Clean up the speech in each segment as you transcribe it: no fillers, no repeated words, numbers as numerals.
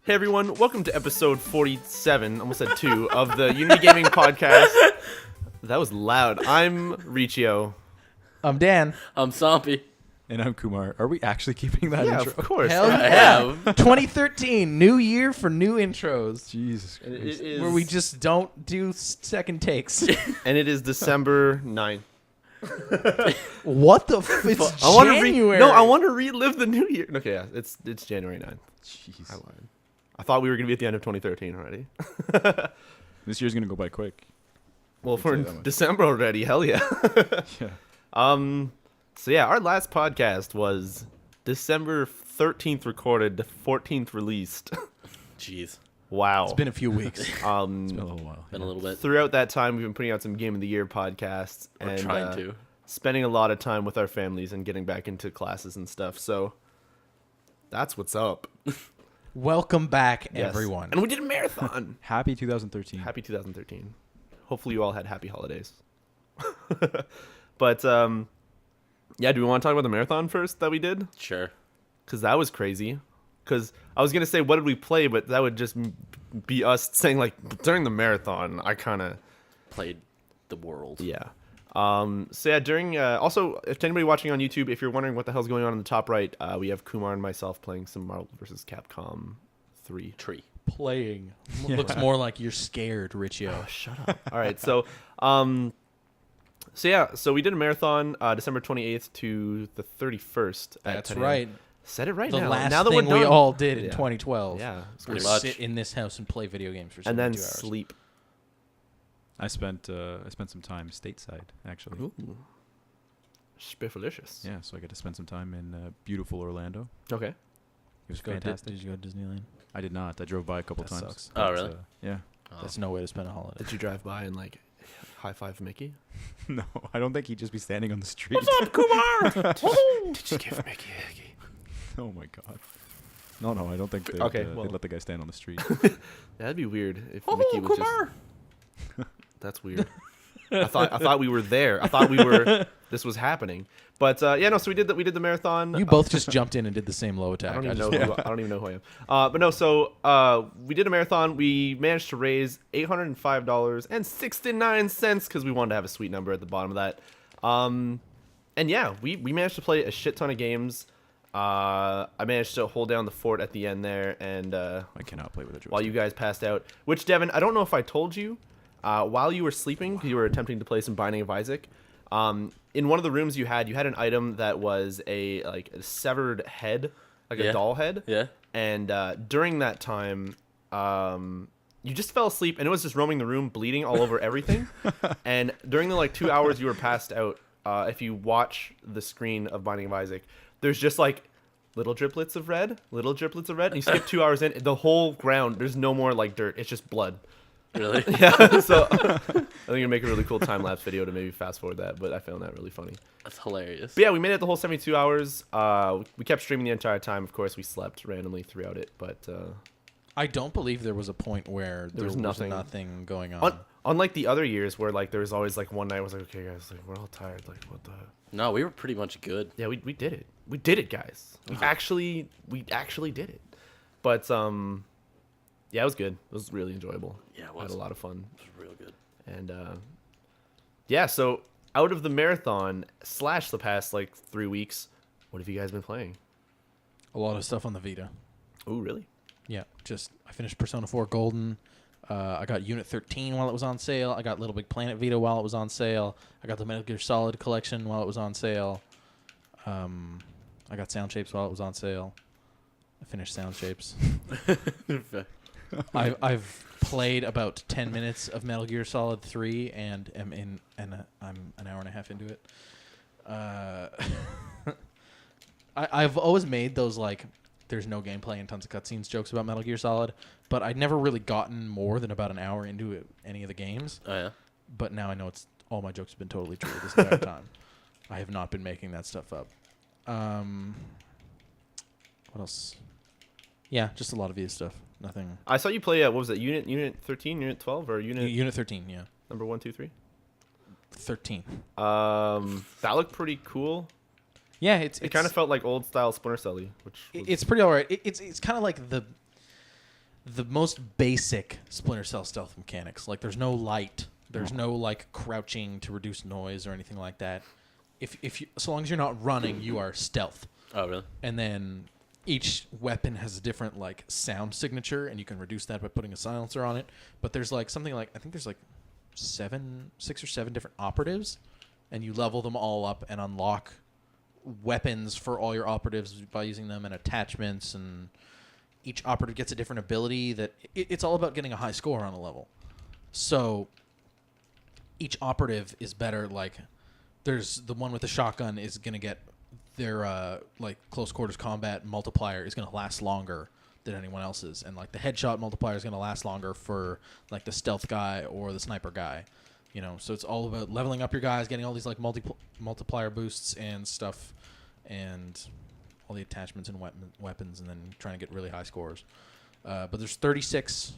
Hey everyone, welcome to episode 47, almost said 2, of the Unity Gaming Podcast. That was loud. I'm Riccio. I'm Dan. I'm Somppi. And I'm Kumar. Are we actually keeping that Yeah, intro? of course. Hell I yeah. have. 2013, new year for new intros. Jesus And Christ. it is, Where we just don't do second takes. and it is December 9th. What the it's I want to January. I want to relive the new year. Okay, yeah, it's January 9th. Jeez. I lied. I thought we were going to be at the end of 2013 already. This year's going to go by quick. Well, I'd for say that much. December already, hell yeah. Yeah. So yeah, our last podcast was December 13th recorded, 14th released. Jeez. Wow. It's been a few weeks. It's been a little while. Been a little bit. Throughout that time, we've been putting out some Game of the Year podcasts We're and trying to. spending a lot of time with our families and getting back into classes and stuff. So that's what's up. Welcome back, Yes. everyone. And we did a marathon. Happy 2013. Happy 2013. Hopefully you all had happy holidays. But yeah, do we want to talk about the marathon first that we did? Sure. Because that was crazy. Because I was going to say, what did we play? But that would just be us saying, like, during the marathon, I kind of... Played the world. Yeah. So yeah, during... also, if anybody watching on YouTube, if you're wondering what the hell's going on in the top right, we have Kumar and myself playing some Marvel vs. Capcom 3. Tree. Playing. Yeah. Looks more like you're scared, Riccio. Oh, shut up. All right, so... so we did a marathon December 28th to the 31st. at That's 10 a.m. right. Said it right The now. last now that thing we're we done. all did in Yeah. 2012. Yeah. We Pretty much. sit in this house and play video games for And then 72 hours. sleep. I spent some time stateside, actually. Ooh. Spiffalicious. Yeah, so I got to spend some time in beautiful Orlando. Okay. It was Did fantastic. you go to Disneyland? I did not. I drove by a couple That times. sucks. Oh, really? Yeah. That's no way to spend a holiday. Did you drive by and like high five Mickey? No, I don't think he'd just be standing on the street. Kumar? Did you give Mickey a hickey? Oh my god. No, I don't think they'd, Okay, well. they'd let the guy stand on the street. That'd be weird if Mickey was just. That's weird. I thought we were there. I thought we were. This was happening. But yeah, no. So we did the marathon. You both just jumped in and did the same low attack. I don't even just- know. I don't even know who I am. But no. So we did a marathon. We managed to raise $805.69 because we wanted to have a sweet number at the bottom of that. And yeah, we managed to play a shit ton of games. I managed to hold down the fort at the end there, and I cannot play with a joystick. while you guys passed out. Which, Devin, I don't know if I told you, while you were sleeping, you were attempting to play some Binding of Isaac. In one of the rooms you had an item that was a severed head, like a Yeah. doll head. Yeah. And during that time, you just fell asleep, and it was just roaming the room, bleeding all over everything. And during the 2 hours you were passed out, if you watch the screen of Binding of Isaac, there's just little driplets of red, and you skip 2 hours in, the whole ground, there's no more dirt, it's just blood. Really? Yeah, so I think it'd make a really cool time-lapse video to maybe fast forward that, but I found that really funny. That's hilarious. But yeah, we made it the whole 72 hours. We kept streaming the entire time. Of course, we slept randomly throughout it, but I don't believe there was a point where there was was nothing. nothing going on. unlike the other years where there was always one night I was like, okay guys, we're all tired, what the... No, we were pretty much good. Yeah, we did it. We did it, guys. We actually did it. But yeah, it was good. It was really enjoyable. Yeah, it I had was. a lot of fun. It was real good. And yeah, so out of the marathon / the past 3 weeks, what have you guys been playing? A lot of stuff on the Vita. Oh, really? Yeah, I finished Persona 4 Golden. I got Unit 13 while it was on sale. I got Little Big Planet Vita while it was on sale. I got the Metal Gear Solid collection while it was on sale. I got Sound Shapes while it was on sale. I finished Sound Shapes. I've played about 10 minutes of Metal Gear Solid 3 and I'm an hour and a half into it. I've always made those there's no gameplay and tons of cutscenes jokes about Metal Gear Solid, but I'd never really gotten more than about an hour into any of the games. Oh, yeah? But now I know all my jokes have been totally true this entire time. I have not been making that stuff up. What else? Yeah, just a lot of Vita stuff. Nothing. I saw you play, what was it, Unit 13, Unit 12, or Unit 13, yeah. number 1, 2, 3? 13. That looked pretty cool. Yeah, It kind of felt like old style Splinter Cell-y, which was... It's pretty alright. It's kind of like the most basic Splinter Cell stealth mechanics. Like, there's no light. There's no, like, crouching to reduce noise or anything like that. If you, so long as you're not running, you are stealth. Oh, really? And then each weapon has a different, like, sound signature, and you can reduce that by putting a silencer on it. But there's, like, something like, I think there's, like, 6 or 7 different operatives, and you level them all up and unlock weapons for all your operatives by using them and attachments, and each operative gets a different ability that it's all about getting a high score on a level. So each operative is better. Like, there's the one with the shotgun is going to get their like close quarters combat multiplier is going to last longer than anyone else's, and like the headshot multiplier is going to last longer for like the stealth guy or the sniper guy. You know, so it's all about leveling up your guys, getting all these like multiplier boosts and stuff, and all the attachments and weapons, and then trying to get really high scores. But there's 36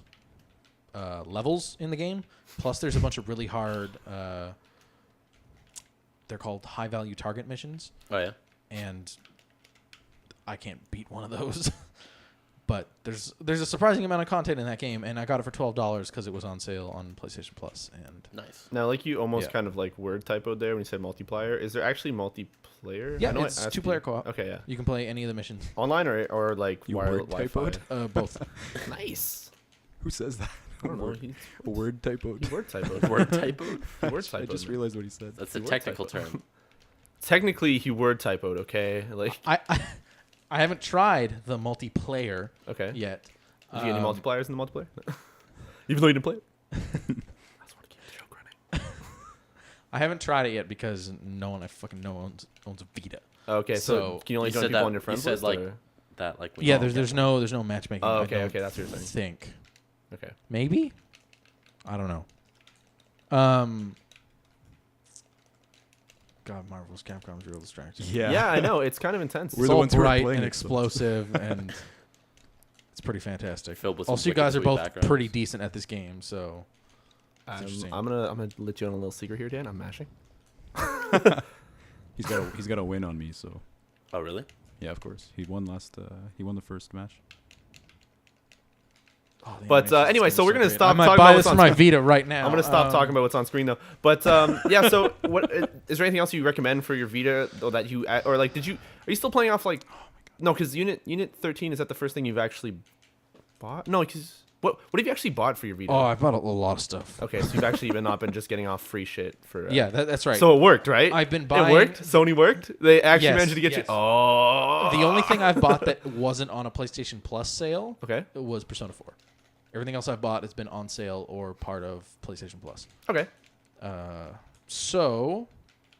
levels in the game, plus there's a bunch of really hard, they're called high-value target missions. Oh, yeah? And I can't beat one of those. But there's a surprising amount of content in that game, and I got it for $12 because it was on sale on PlayStation Plus. And Nice. Now, like you almost kind of like word typoed there when you said multiplayer. Is there actually multiplayer? yeah, it's 2-player co-op. Okay, yeah. You can play any of the missions. Online or like You wire word Wi-Fi? typoed? Both. Nice. Who says that? I don't know. He A word typoed. word typoed. Word typo? He word I typoed. just realized what he said. That's a Word technical typo. term. Technically, he word typoed. Okay, like I haven't tried the multiplayer okay. yet. Did you get any multipliers in the multiplayer? Even though you didn't play it. That's what keep the joke running. I haven't tried it yet because no one I fucking know owns a Vita. Okay, so can you only You join said people that- on your friends you said, list? like, or? That like. Yeah, there's no matchmaking. Oh, I okay, don't okay, that's what you're saying. think. Okay. Maybe? I don't know. God, Marvel's Capcom's real distracting. Yeah, I know. It's kind of intense. We're It's the all ones who are bright playing and it, so- explosive, and it's pretty fantastic. Filled with some Also, you wicked guys are sweet both backgrounds. pretty decent at this game, so it's interesting. I'm gonna let you on a little secret here, Dan. I'm mashing. He's got a win on me, so Oh, really? yeah, of course. He won the first match. Oh, the But, animation's anyway, so we're gonna great. stop I might talking buy about this what's for on my Vita right now. I'm gonna stop talking about what's on screen though. But yeah, so what is there anything else you recommend for your Vita or that you or like are you still playing off like no because Unit 13 is that the first thing you've actually bought? No, because what have you actually bought for your Vita? Oh, I bought a lot of stuff. Okay, so you've actually not been just getting off free shit for Yeah, that's right. So it worked, right? I've been It buying. worked. Sony worked. They actually Yes, managed to get yes. you. Oh, The only thing I've bought that wasn't on a PlayStation Plus sale Okay. was Persona 4. Everything else I've bought has been on sale or part of PlayStation Plus. Okay. So,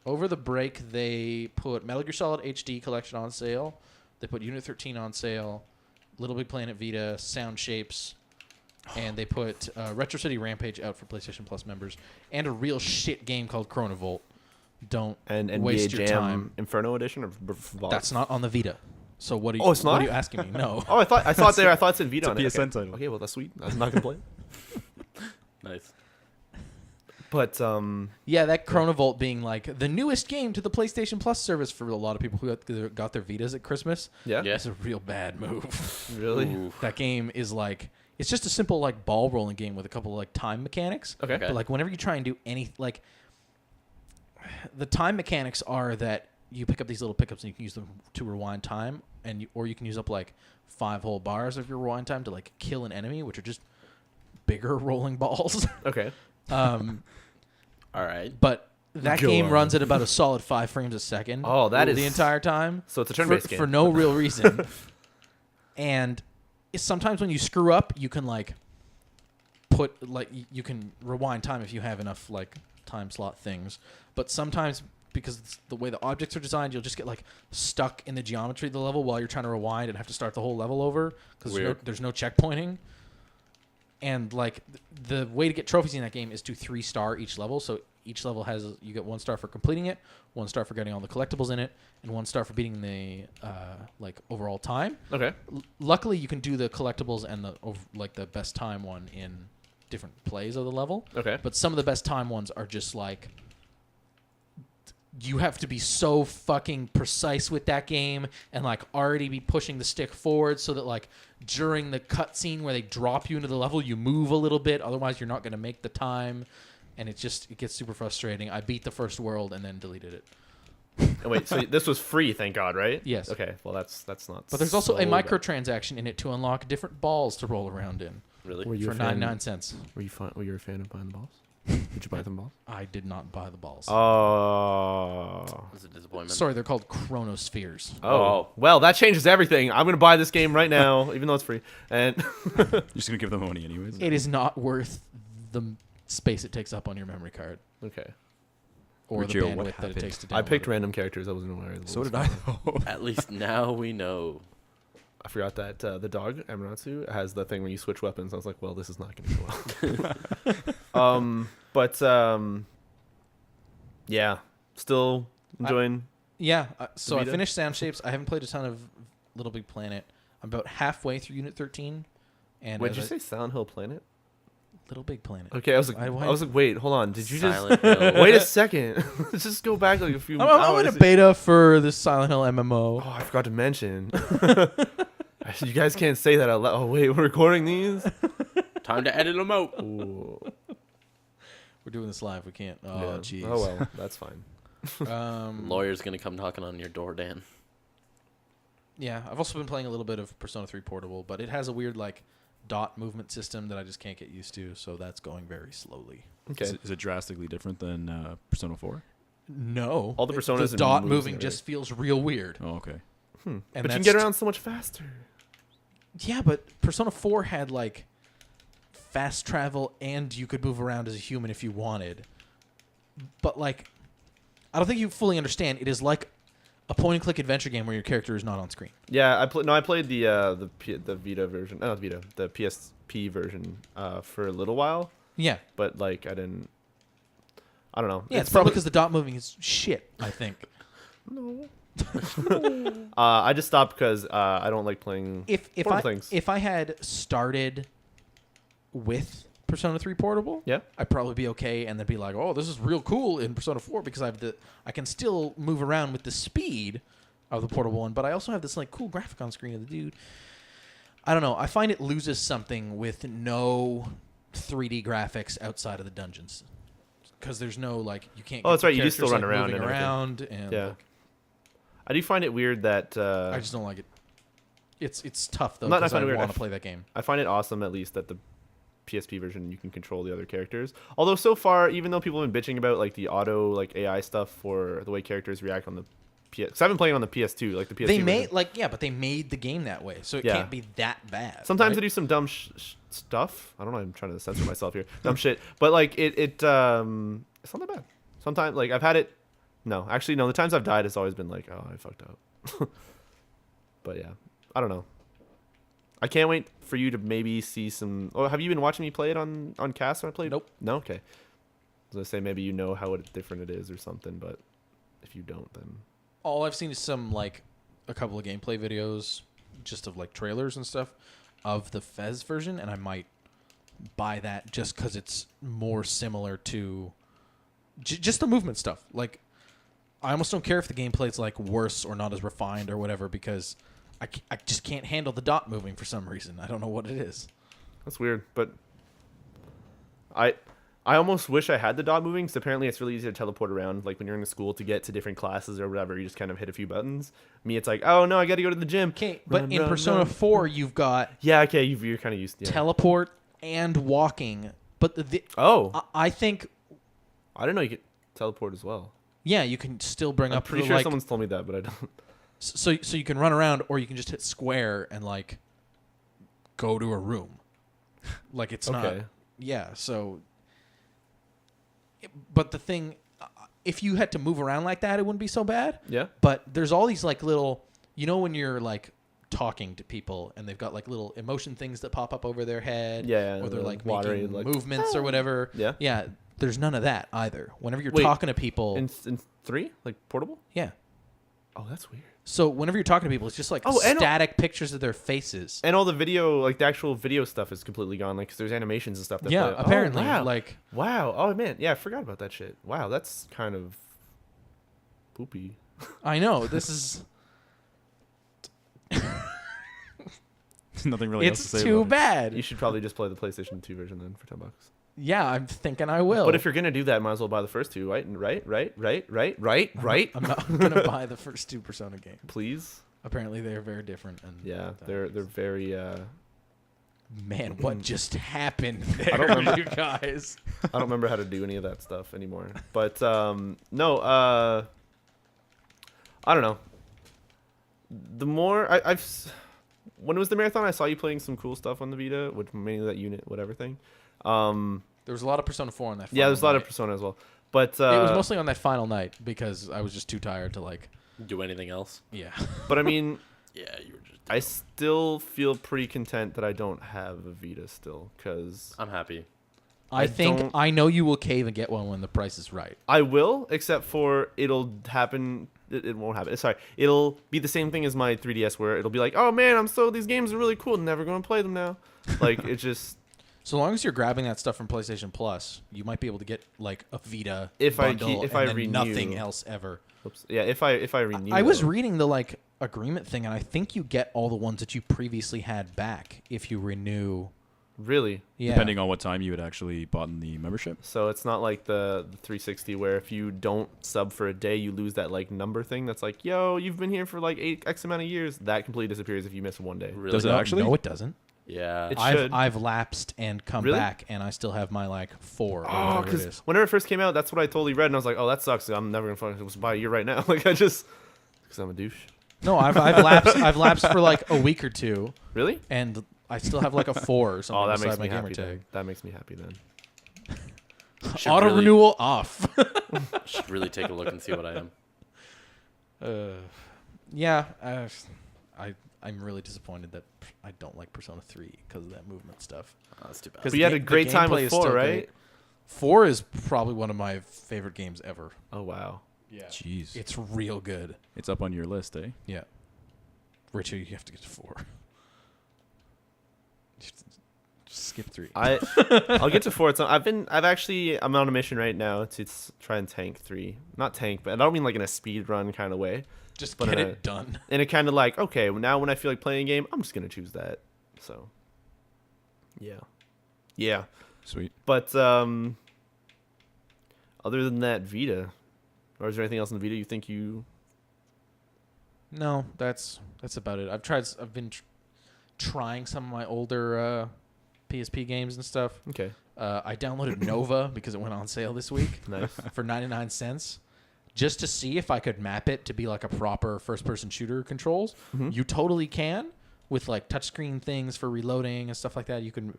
over the break, they put Metal Gear Solid HD Collection on sale. They put Unit 13 on sale, Little Big Planet Vita, Sound Shapes, and they put Retro City Rampage out for PlayStation Plus members, and a real shit game called Chronavolt. Don't And NBA waste your Jam time. Inferno Edition or That's not on the Vita. So what are you? Oh, it's What not? are you asking me? No. Oh, I saw it there. I thought it said Vita It's a on it. PSN title. Okay, well that's sweet. I'm not gonna play it. Nice. But Yeah, that Chronavolt being like the newest game to the PlayStation Plus service for a lot of people who got their Vitas at Christmas. yeah, Yeah. It's a real bad move. really. Ooh. That game is like it's just a simple like ball rolling game with a couple of like time mechanics. Okay. Okay. But like whenever you try and do any like the time mechanics are that you pick up these little pickups and you can use them to rewind time or you can use up like 5 whole bars of your rewind time to like kill an enemy, which are just bigger rolling balls. Okay. All right. But that Go game on. runs at about a solid 5 frames a second. Oh, that is- the entire time. So it's a turn-based game. For no real reason. And sometimes when you screw up, you can like put like you can rewind time if you have enough like time slot things. But sometimes because it's the way the objects are designed, you'll just get like stuck in the geometry of the level while you're trying to rewind and have to start the whole level over because Weird. there's no checkpointing. And like the way to get trophies in that game is to 3-star each level. So each level you get 1 star for completing it, 1 star for getting all the collectibles in it, and 1 star for beating the like overall time. Okay. Luckily, you can do the collectibles and the best time one in different plays of the level. Okay. But some of the best time ones are just like you have to be so fucking precise with that game and like already be pushing the stick forward so that like during the cutscene where they drop you into the level, you move a little bit. Otherwise, you're not going to make the time. And it gets super frustrating. I beat the first world and then deleted it. Oh, wait, so this was free, thank God, right? Yes. Okay, well that's not. But there's also a so bad. microtransaction in it to unlock different balls to roll around in Really? Were you for a fan? 99 cents. Were you a fan of buying the balls? Did you buy them balls? I did not buy the balls. Oh. Was it a disappointment? Sorry, they're called chronospheres. Oh. Well, that changes everything. I'm gonna buy this game right now, even though it's free. And You're just gonna give them money anyways. It is not worth the space it takes up on your memory card okay, or Riccio, the what bandwidth that it happened? takes to download I picked it. random characters. I wasn't aware. So did I. At least now we know. I forgot that the dog Amaterasu has the thing where you switch weapons. I was like, well, this is not gonna go well. Yeah, still enjoying. Yeah, so I Vita? finished Sound Shapes. I haven't played a ton of Little Big Planet. I'm about halfway through Unit 13. And Wait, as did you say Silent Hill Planet? Little Big Planet? Okay, I was like, Why- I was like, wait, hold on. Did you Silent just Hill. wait a second? Let's just go back like a few I'm hours. in a beta for the Silent Hill MMO. Oh, I forgot to mention. You guys can't say that out loud. Oh wait, we're recording these. Time to edit them out. Ooh. We're doing this live. We can't. Yeah. Oh, jeez. Oh well, that's fine. Lawyer's gonna come knocking on your door, Dan. Yeah, I've also been playing a little bit of Persona 3 Portable, but it has a weird like dot movement system that I just can't get used to, so that's going very slowly. Okay. Is it drastically different than Persona 4? No, All the personas the and dot moves moving and just feels real weird. Oh, okay. And But you can that's get around so much faster. Yeah, but Persona 4 had like fast travel and you could move around as a human if you wanted. But like, I don't think you fully understand. It is like a point-and-click adventure game where your character is not on screen. Yeah, I played the Vita version, not Vita, the PSP version for a little while, Yeah. but like I don't know. Yeah, it's probably because the dot moving is shit, I think. I just stopped because I don't like playing If portable things. I had started with Persona 3 Portable, Yeah. I'd probably be okay and then be like, "Oh, this is real cool in Persona 4 because I can still move around with the speed of the portable one, but I also have this like cool graphic on screen of the dude." I don't know. I find it loses something with no 3D graphics outside of the dungeons. Cuz there's no like you can't Oh, get that's the right, you do still characters, run like, around moving and everything. around and Yeah. like, I do find it weird that I just don't like it. It's tough though Not- I because find I it weird. want to play that game. I find it awesome at least that the PSP version you can control the other characters. Although so far, even though people have been bitching about like the auto like AI stuff for the way characters react on the PS, because I've been playing on the PS2, like the PS2. They made version. but they made the game that way, so it Yeah. can't be that bad. Sometimes they right? do some dumb stuff. I don't know. I'm trying to censor myself here. Dumb shit. But like it's not that bad. Sometimes like I've had it. No, actually no. The times I've died, it's always been like, oh, I fucked up. But yeah, I don't know. I can't wait for you to maybe see some. Oh, have you been watching me play it on cast when I played? Nope. No. Okay. I was gonna say maybe you know how different it is or something, but if you don't, then All I've seen is some like a couple of gameplay videos, just of like trailers and stuff of the Fez version, and I might buy that just because it's more similar to just the movement stuff. Like, I almost don't care if the gameplay's like worse or not as refined or whatever because I just can't handle the dot moving for some reason. I don't know what it is. that's weird. But I almost wish I had the dot moving because apparently it's really easy to teleport around. Like when you're in the school to get to different classes or whatever, you just kind of hit a few buttons. Me, it's like, oh no, I got to go to the gym. Okay, but Run, in run, Persona run. 4, you've got Yeah, okay, you're kind of used to. Yeah. teleport and walking, but Oh, I think I didn't know you could teleport as well. yeah, you can still bring I'm up pretty the, sure like, someone's told me that, but I don't. so you can run around or you can just hit square and like go to a room. Like it's not Okay. yeah, so but the thing if you had to move around like that it wouldn't be so bad. Yeah. But there's all these like little when you're like talking to people and they've got like little emotion things that pop up over their head Yeah, or they're the like watery, making like, movements or whatever. Yeah. Yeah, there's none of that either. Whenever you're Wait, talking to people, In 3, like portable. yeah. Oh, that's weird. So whenever you're talking to people, it's just like Oh, and- static pictures of their faces. And all the video, like the actual video stuff, is completely gone. Like, 'cause there's animations and stuff. That Yeah, play. apparently, Oh, wow. like Wow. Oh man. Yeah, I forgot about that shit. Wow, that's kind of poopy. I know this is. Nothing really else to It's say too about it. bad. You should probably just play the PlayStation 2 version then for $10. Yeah, I'm thinking I will. But if you're gonna do that, might as well buy the first two, right? Right. I'm not gonna buy the first 2 Persona games. Please. Apparently, they're very different. And Yeah, they're very. Man, what just happened there, I don't remember. you guys? I don't remember how to do any of that stuff anymore. But no. I don't know. The more when it was the marathon, I saw you playing some cool stuff on the Vita, which mainly that unit whatever thing. There was a lot of Persona 4 on that. Yeah, there's a lot of night. Persona as well. But It was mostly on that final night because I was just too tired to like. Do anything else? Yeah. But I mean, Yeah, you were just. I still feel pretty content that I don't have a Vita still, because I'm happy. I think don't- I know you will cave and get one when the price is right. I will, except for it'll happen. It won't happen. Sorry, it'll be the same thing as my 3DS, where it'll be like, oh man, these games are really cool. Never going to play them now. Like it's just. So long as you're grabbing that stuff from PlayStation Plus, you might be able to get like a Vita If I bundle if and I then renew- nothing else ever. Oops. Yeah, if I renew. I was them. reading the like agreement thing, and I think you get all the ones that you previously had back if you renew. Really. Yeah. Depending on what time you had actually bought in the membership. So it's not like the 360 where if you don't sub for a day, you lose that like number thing. That's like, yo, you've been here for like X amount of years. That completely disappears if you miss one day. Really? Does it No, actually? No, it doesn't. Yeah. It should. I've lapsed and come Really? back, and I still have my like 4 or Oh, whatever it because is. whenever it first came out, that's what I totally read, and I was like, oh, that sucks. I'm never gonna fucking buy a year right now. Like I just, because I'm a douche. No, I've lapsed. I've lapsed for like a week or two, Really? and I still have like a 4 or something Oh, that beside makes my me gamer happy. tag. Then. That makes me happy then. Should Auto really- renewal off. Should really take a look and see what I am. Yeah, I'm really disappointed that I don't like Persona 3 because of that movement stuff. Oh, that's too bad. Because But you had a great time with 4, right? 4 is probably one of my favorite games ever. Oh wow. Yeah, Jeez. it's real good. It's up on your list, eh? Yeah, Riccio, you have to get to 4. Just skip 3. I'll get to 4. I'm on a mission right now to try and tank 3. Not tank, but I don't mean like in a speed run kind of way. Just but get in a- it done. And it kind of like, okay, well, now when I feel like playing a game, I'm just gonna choose that. So, yeah. Sweet. But other than that, Vita, or is there anything else in the Vita you think you? No, that's about it. I've been trying some of my older PSP games and stuff. Okay, I downloaded Nova because it went on sale this week nice. for 99 cents. Just to see if I could map it to be like a proper first-person shooter controls. Mhm. You totally can with like touchscreen things for reloading and stuff like that. You can.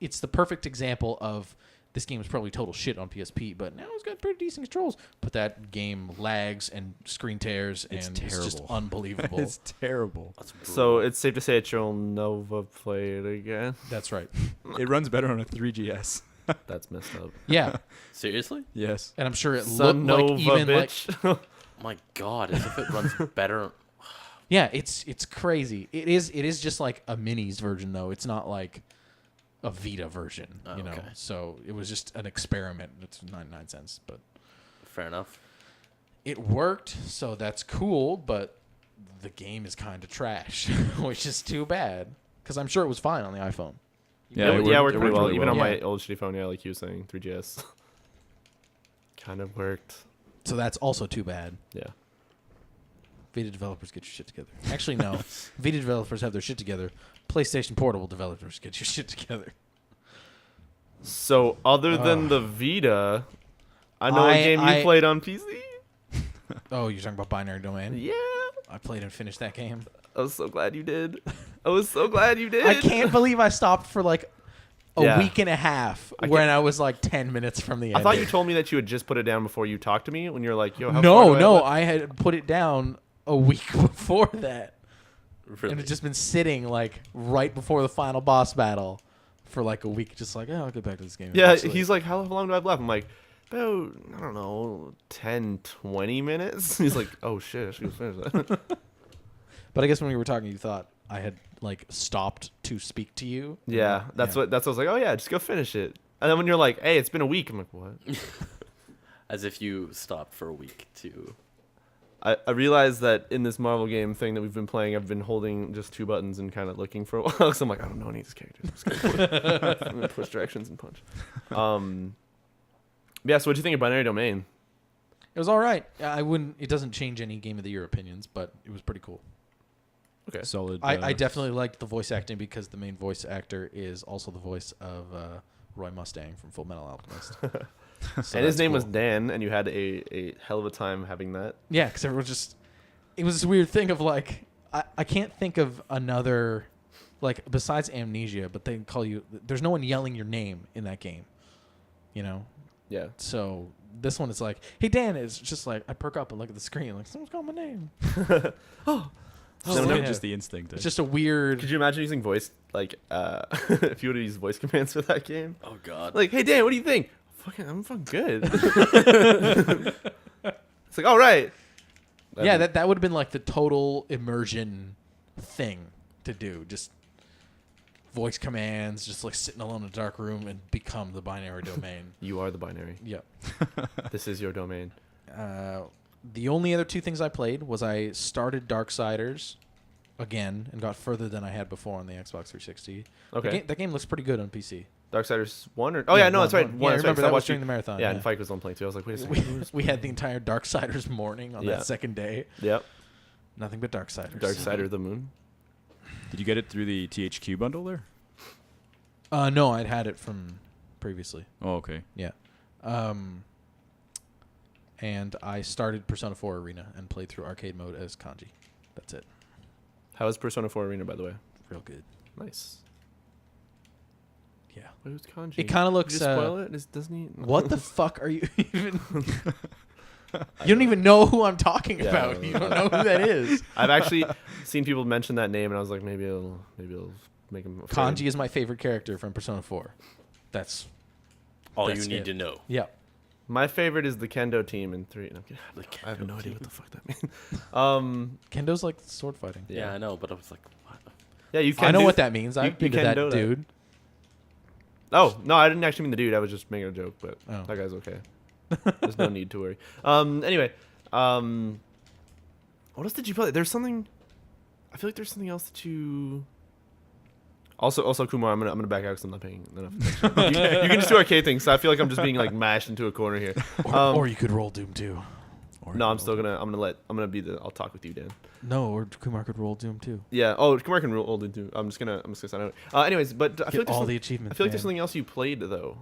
It's the perfect example of this game is probably total shit on PSP, but now it's got pretty decent controls. But that game lags and screen tears, It's and it's just terrible. unbelievable. It's terrible. That's So it's safe to say that you'll Nova play it again. That's right. It runs better on a 3GS. That's messed up. Yeah, seriously? Yes. and I'm sure it Son looked Nova, like even like bitch. My God, as if it runs better. yeah, it's crazy. It is just like a minis version though. It's not like a Vita version, Oh, you know. okay. So it was just an experiment. It's 99 cents, but Fair enough. it worked, so that's cool, but the game is kind of trash, which is too bad because I'm sure it was fine on the iPhone. Yeah, it worked pretty well. really Even on well. my old shitty phone, yeah, like you were saying, 3GS. Kind of worked. So that's also too bad. Yeah. Vita developers, get your shit together. Actually, no. Vita developers have their shit together. PlayStation Portable developers, get your shit together. So other than the Vita, I know a game you played on PC. Oh, you're talking about Binary Domain? Yeah. I played and finished that game. I was so glad you did. I was so glad you did. I can't believe I stopped for like a Yeah. week and a half when I was like 10 minutes from the end. I thought you told me that you had just put it down before you talked to me when you're like, yo, how far No, do no, I I had put it down a week before that. Really? And it's just been sitting like right before the final boss battle for like a week, just like, oh, I'll get back to this game. Yeah, eventually. he's like, how long do I have left? I'm like, about, I don't know, 10, 20 minutes? He's like, oh shit, I should finish that. But I guess when we were talking, you thought I had like stopped to speak to you. Yeah, that's what I was like, oh yeah, just go finish it. And then when you're like, hey, it's been a week, I'm like, what? as if you stopped for a week to. I realized that in this Marvel game thing that we've been playing, I've been holding just 2 buttons and kind of looking for a while. So I'm like, I don't know any of these characters. I'm gonna push directions and punch. Yeah. So what do you think of Binary Domain? It was all right. I wouldn't. It doesn't change any Game of the Year opinions, but it was pretty cool. Okay. Solid. I definitely liked the voice acting because the main voice actor is also the voice of Roy Mustang from Full Metal Alchemist. So and his that's name was cool. Dan, and you had a hell of a time having that. Yeah, because everyone just... It was this weird thing of, like... I can't think of another... Like, besides Amnesia, but they call you... There's no one yelling your name in that game. You know? Yeah. So, this one is like, hey, Dan. It's just like, I perk up and look at the screen. Like, someone's calling my name. no, yeah. just the instinct. It's just a weird... Could you imagine using voice, like, if you would have used voice commands for that game? Oh God. Like, hey, Dan, what do you think? I'm fucking good. It's like, all right. Yeah, that would have been like the total immersion thing to do. Just voice commands, just like sitting alone in a dark room and become the binary domain. You are the binary. Yep. This is your domain. The only other 2 things I played was I started Darksiders again and got further than I had before on the Xbox 360. Okay. That game looks pretty good on PC. Darksiders 1 or... Oh, yeah, no, that's right. One. One, Yeah, I that's right, remember 'cause that was watched during you- the marathon. Yeah, and Fike was on playing too. I was like, wait a We, second. we had the entire Darksiders morning on Yeah. that second day. Yep. Nothing but Darksiders. Darksider of the Moon. Did you get it through the THQ bundle there? No, I'd had it from previously. Oh, okay. Yeah. And I started Persona 4 Arena and played through arcade mode as Kanji. That's it. How is Persona 4 Arena, by the way? Real good. Nice. Yeah. Wait, who's Kanji? It kinda looks, Did you spoil it? Doesn't he? What the fuck are you even... You don't even know who I'm talking Yeah, about. no, You no, don't no. know who that is. I've actually seen people mention that name, and I was like, maybe it'll make him afraid. Kanji is my favorite character from Persona 4. That's... All That's you need it. to know. Yeah. My favorite is the Kendo team in 3. No, I'm kidding. The I have Kendo no idea team. what the fuck that means. Kendo's like sword fighting. Yeah, I know, but I was like, what? Yeah, you can I know do- what that means. I've you been to can that do that. dude. Oh, no, I didn't actually mean the dude. I was just making a joke, but Oh. that guy's okay. There's no need to worry. Anyway, what else did you play? There's something... I feel like there's something else that you... Also, Kumar, I'm gonna back out because I'm not paying enough attention. you can just do arcade things, so I feel like I'm just being like mashed into a corner here. Or you could roll Doom 2. No, I'm gonna be the... I'll talk with you, Dan. No, or Kumar could roll Doom 2. Yeah. Oh, Kumar can roll old into. I'm just gonna sign out. Anyways, but I feel like Get all there's the achievements. I feel like there's man. something else you played though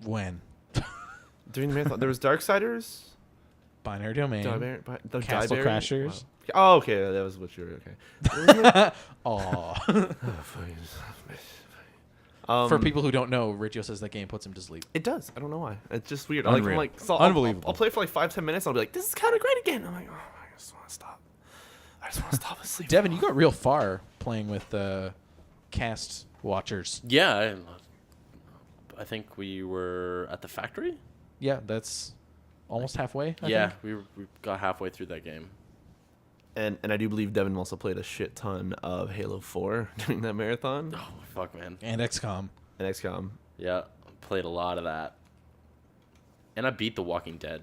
When? during the marathon. There was Darksiders, Binary Domain. the Castle Diberry? Crashers. Wow. Oh, okay, that was what you were okay. Aw. For people who don't know, Riccio says that game puts him to sleep. it does. I don't know why. It's just weird. Unreal. Unbelievable. I'll play for like 5-10 minutes. And I'll be like, this is kind of great again. I'm like, oh, I just want to stop. I just want to stop asleep. Devin, you got real far playing with cast watchers. Yeah, I think we were at the factory. Yeah, that's almost halfway. I Yeah, think. we got halfway through that game. And I do believe Devin also played a shit ton of Halo 4 during that marathon Oh fuck, man. And XCOM. and XCOM. Yeah, played a lot of that. And I beat The Walking Dead.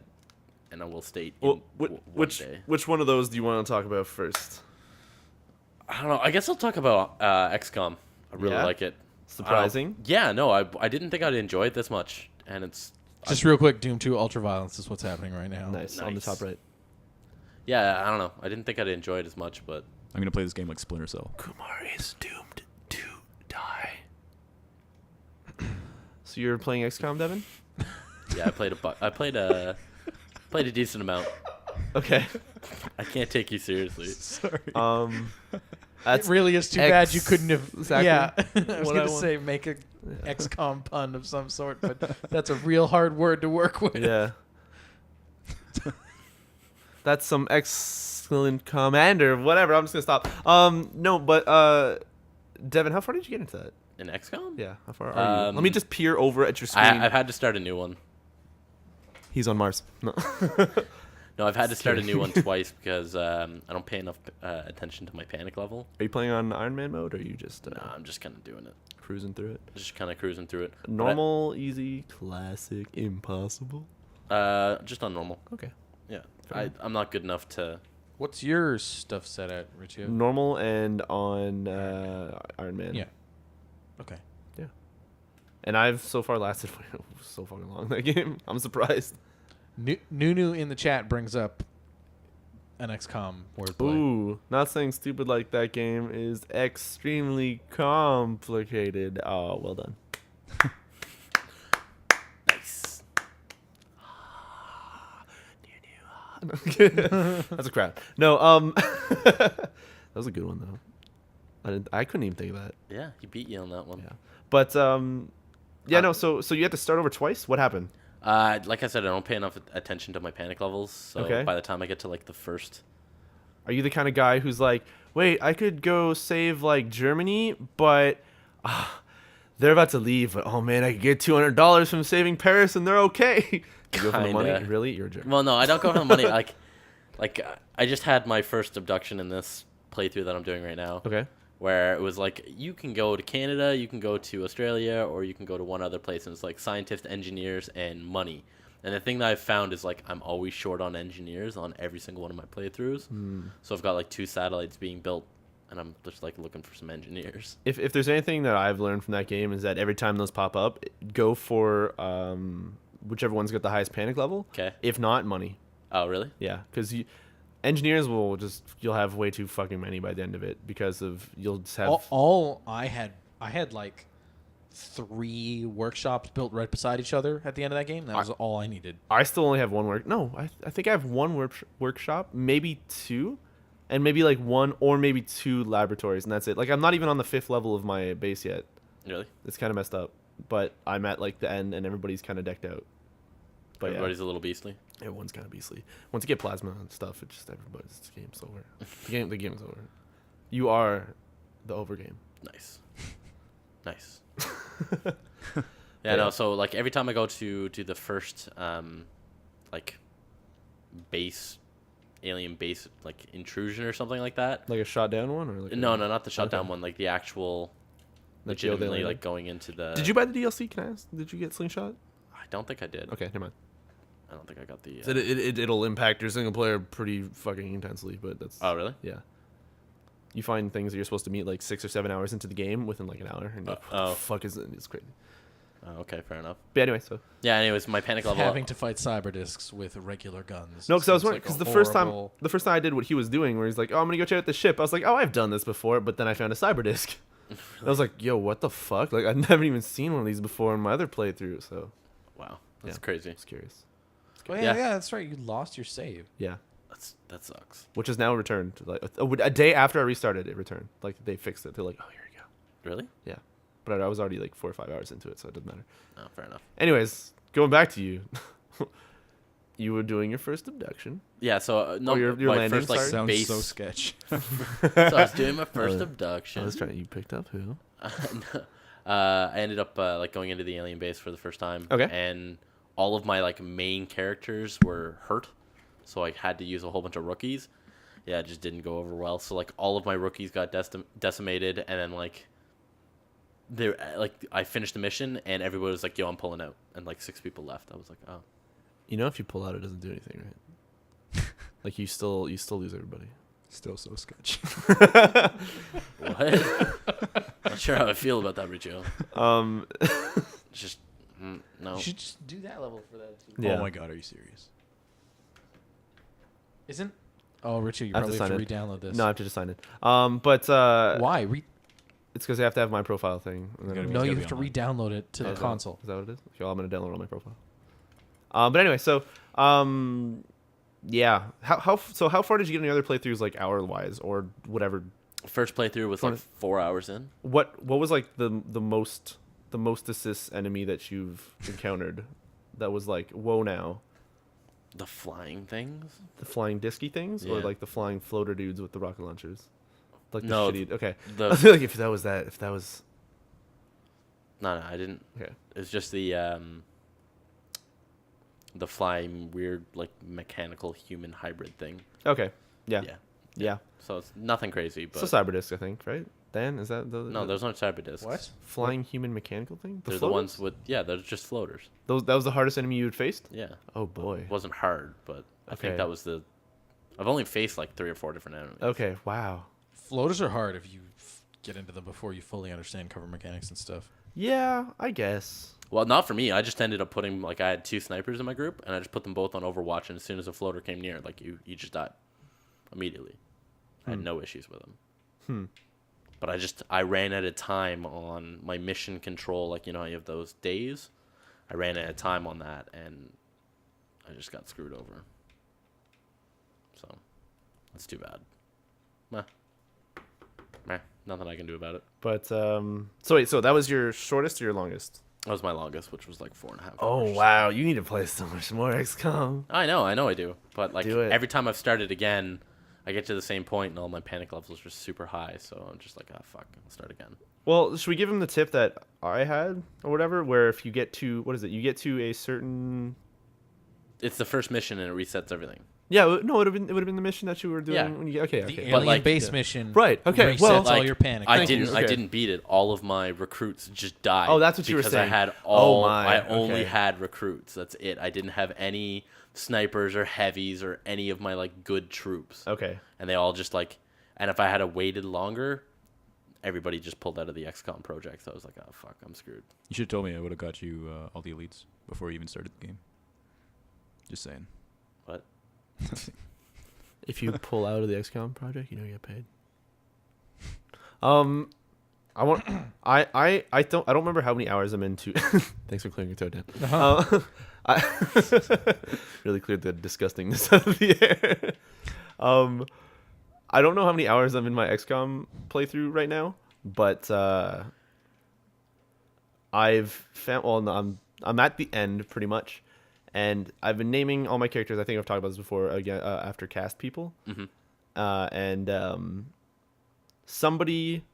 And I will state in Well, one which day. which one of those do you want to talk about first? I don't know. I guess I'll talk about XCOM. I really Yeah? like it. Surprising. Yeah, no, I didn't think I'd enjoy it this much. And it's... Just real quick, Doom 2 Ultraviolence is what's happening right now. Nice. On the Nice. top right. Yeah, I don't know. I didn't think I'd enjoy it as much, but... I'm gonna play this game like Splinter Cell. Kumar is doomed to die. So you're playing XCOM, Devin? Yeah, I played a decent amount. Okay. I can't take you seriously. Sorry. That's It really is too bad you couldn't have. exactly Yeah, I was what going I to want. say make a XCOM pun of some sort, but that's a real hard word to work with. yeah. That's some excellent commander. Whatever. I'm just gonna stop. No, but Devin, how far did you get into that? In XCOM? Yeah. How far are you? Let me Um, just peer over at your screen. I've had to start a new one. He's on Mars. No. No, No, I've had to start a new one twice because I don't pay enough attention to my panic level. Are you playing on Iron Man mode, or are you just No, I'm just kind of doing it. cruising through it? Just kind of cruising through it. Normal, easy, classic, impossible. Just on normal. Okay. Yeah. Fair enough. I'm not good enough to. What's your stuff set at, Riccio? Normal and on Iron Man. Yeah. Okay. And I've so far lasted so fucking long that game. I'm surprised. Nunu in the chat brings up an XCOM wordplay. Ooh, not saying stupid like that game is extremely complicated. Oh, well done. Nice. That's a crowd. No, that was a good one though. I couldn't even think of that. Yeah, he beat you on that one. Yeah, but yeah, no. So you had to start over twice. What happened? Like I said, I don't pay enough attention to my panic levels. So Okay. by the time I get to like the first, Are you the kind of guy who's like, wait, I could go save like Germany, but they're about to leave. But oh man, I could get $200 from saving Paris, and they're okay. You go for the money? Kinda. Really? You're a jerk. well, no, I don't go for the money. I just had my first abduction in this playthrough that I'm doing right now. Okay. Where it was like, you can go to Canada, you can go to Australia, or you can go to one other place, and it's like scientists, engineers, and money. And the thing that I've found is like I'm always short on engineers on every single one of my playthroughs. So I've got like 2 satellites being built, and I'm just like looking for some engineers. If there's anything that I've learned from that game is that every time those pop up, go for whichever one's got the highest panic level. Okay. If not, money. Oh, really? Yeah, because engineers you'll have way too fucking many by the end of it because of you'll just have All I had like 3 workshops built right beside each other at the end of that game. That was all I needed. I still only have one I think I have one workshop, maybe 2, and maybe like 1 or maybe 2 laboratories, and that's it. Like I'm not even on the 5th level of my base yet. Really? It's kind of messed up, but I'm at like the end and everybody's kind of decked out. But Everybody's a little beastly. yeah, everyone's kind of beastly. Once you get plasma and stuff, it's just everybody's the game's over. The game's over. You are the over game. Nice. Nice. Yeah, no, so like every time I go to the first like base alien base like intrusion or something like that. Like a shot down one, or like No, not the shutdown Okay. one, like the actual Like the old legitimately alien like one? going into the Did you buy the DLC? Can I ask? Did you get Slingshot? I don't think I did. Okay, never mind. I don't think I got the So it'll impact your single player pretty fucking intensely, but that's Oh, really? yeah. You find things that you're supposed to meet like 6 or 7 hours into the game within like an hour, and you're like, what the fuck is it? It's crazy. Oh, okay, fair enough. But anyway, so Yeah, anyways, my panic level Having to fight cyber discs with regular guns. no, because I was Seems wondering, like because a horrible- the first time I did what he was doing, where he's like, oh, I'm gonna go check out the ship. I was like, oh, I've done this before, but then I found a cyber disc. I was like, yo, what the fuck? Like I never even seen one of these before in my other playthrough, so Wow, that's Yeah. crazy. I was curious. Oh, Yeah. yeah, that's right. You lost your save. Yeah. That sucks. Which is now returned. Like a day after I restarted, it returned. Like they fixed it. They're like, oh, here you go. Really? Yeah. But I was already like 4 or 5 hours into it, so it doesn't matter. Oh, fair enough. Anyways, going back to you. You were doing your first abduction. Yeah, so no, your my landing, first like sorry? Sounds base. so sketch. So I was doing my first I abduction. was trying. You picked up who? I ended up like going into the alien base for the first time. Okay. And all of my like main characters were hurt, so I had to use a whole bunch of rookies. Yeah, it just didn't go over well. So like all of my rookies got decimated, and then like I finished the mission, and everybody was like, "Yo, I'm pulling out," and like 6 people left. I was like, "Oh, You know, if you pull out, it doesn't do anything, right? Like you still lose everybody. Still so sketch. what?" Not sure how I feel about that, Riccio. It's just no. You should just do that level for that too. Yeah. Oh my god, are you serious? Isn't? Oh, Richie, you I have probably to have to sign it. re-download this. No, I have to just sign it. But Why? it's because I have to have my profile thing. And then gotta I'm- No, gotta you be have to online. re-download it to the is that- console. Is that what it is? Okay, well, I'm gonna download it on my profile. But anyway, so yeah. How far did you get in the other playthroughs, like hour wise or whatever? First playthrough was like 4 hours in. What was like the most assist enemy that you've encountered? That was like, whoa now. The flying things. The flying disky things, or Yeah. like the flying floater dudes with the rocket launchers? Like the No, shitty. Okay. the- I feel like if that was No, I didn't. okay. It's just the the flying weird like mechanical human hybrid thing. Okay. Yeah. Yeah. Yeah. So it's nothing crazy, but So Cyberdisc, I think, right? Dan, is that the no, those aren't cyber discs. What? flying human mechanical thing? They're the floaters? ones with they're just floaters. That was the hardest enemy you had faced? Yeah. Oh boy. It wasn't hard, but I Okay. think that was the. I've only faced like 3 or 4 different enemies. Okay. Wow. Floaters are hard if you get into them before you fully understand cover mechanics and stuff. Yeah, I guess. Well, not for me. I just ended up putting like I had 2 snipers in my group, and I just put them both on Overwatch. And as soon as a floater came near, like you just died immediately. I had no issues with them. But I ran out of time on my mission control. Like you know, you have those days. I ran out of time on that, and I just got screwed over. So that's too bad. Meh. Nothing I can do about it. But so wait, so that was your shortest or your longest? That was my longest, which was like 4.5 hours. Oh wow, you need to play so much more XCOM. I know I do. But like Do it. every time I've started again, I get to the same point and all my panic levels are super high. So I'm just like, fuck, I'll start again. Well, should we give him the tip that I had or whatever, where if you get to what is it? You get to a certain. It's the first mission and it resets everything. Yeah, no, it would have been the mission that you were doing. Yeah. When you, okay, The okay. alien like- base yeah. mission. Right, okay, Resets well- all your panic. I Thank you, didn't. I okay. didn't beat it. All of my recruits just died. Oh, that's what you were because saying. I had Oh, my, I only okay. had recruits. That's it. I didn't have any snipers or heavies or any of my like good troops. Okay. And they all just like. And if I had waited longer, everybody just pulled out of the XCOM project. So I was like, oh fuck, I'm screwed. You should have told me. I would have got you all the elites before you even started the game. Just saying. What? If you pull out of the XCOM project, you don't get paid. I want. I don't remember how many hours I'm into. Thanks for clearing your throat, Dan. I really cleared the disgustingness out of the air. I don't know how many hours I'm in my XCOM playthrough right now, but I've found. Well, no, I'm at the end pretty much, and I've been naming all my characters. I think I've talked about this before. Again, after cast people, and somebody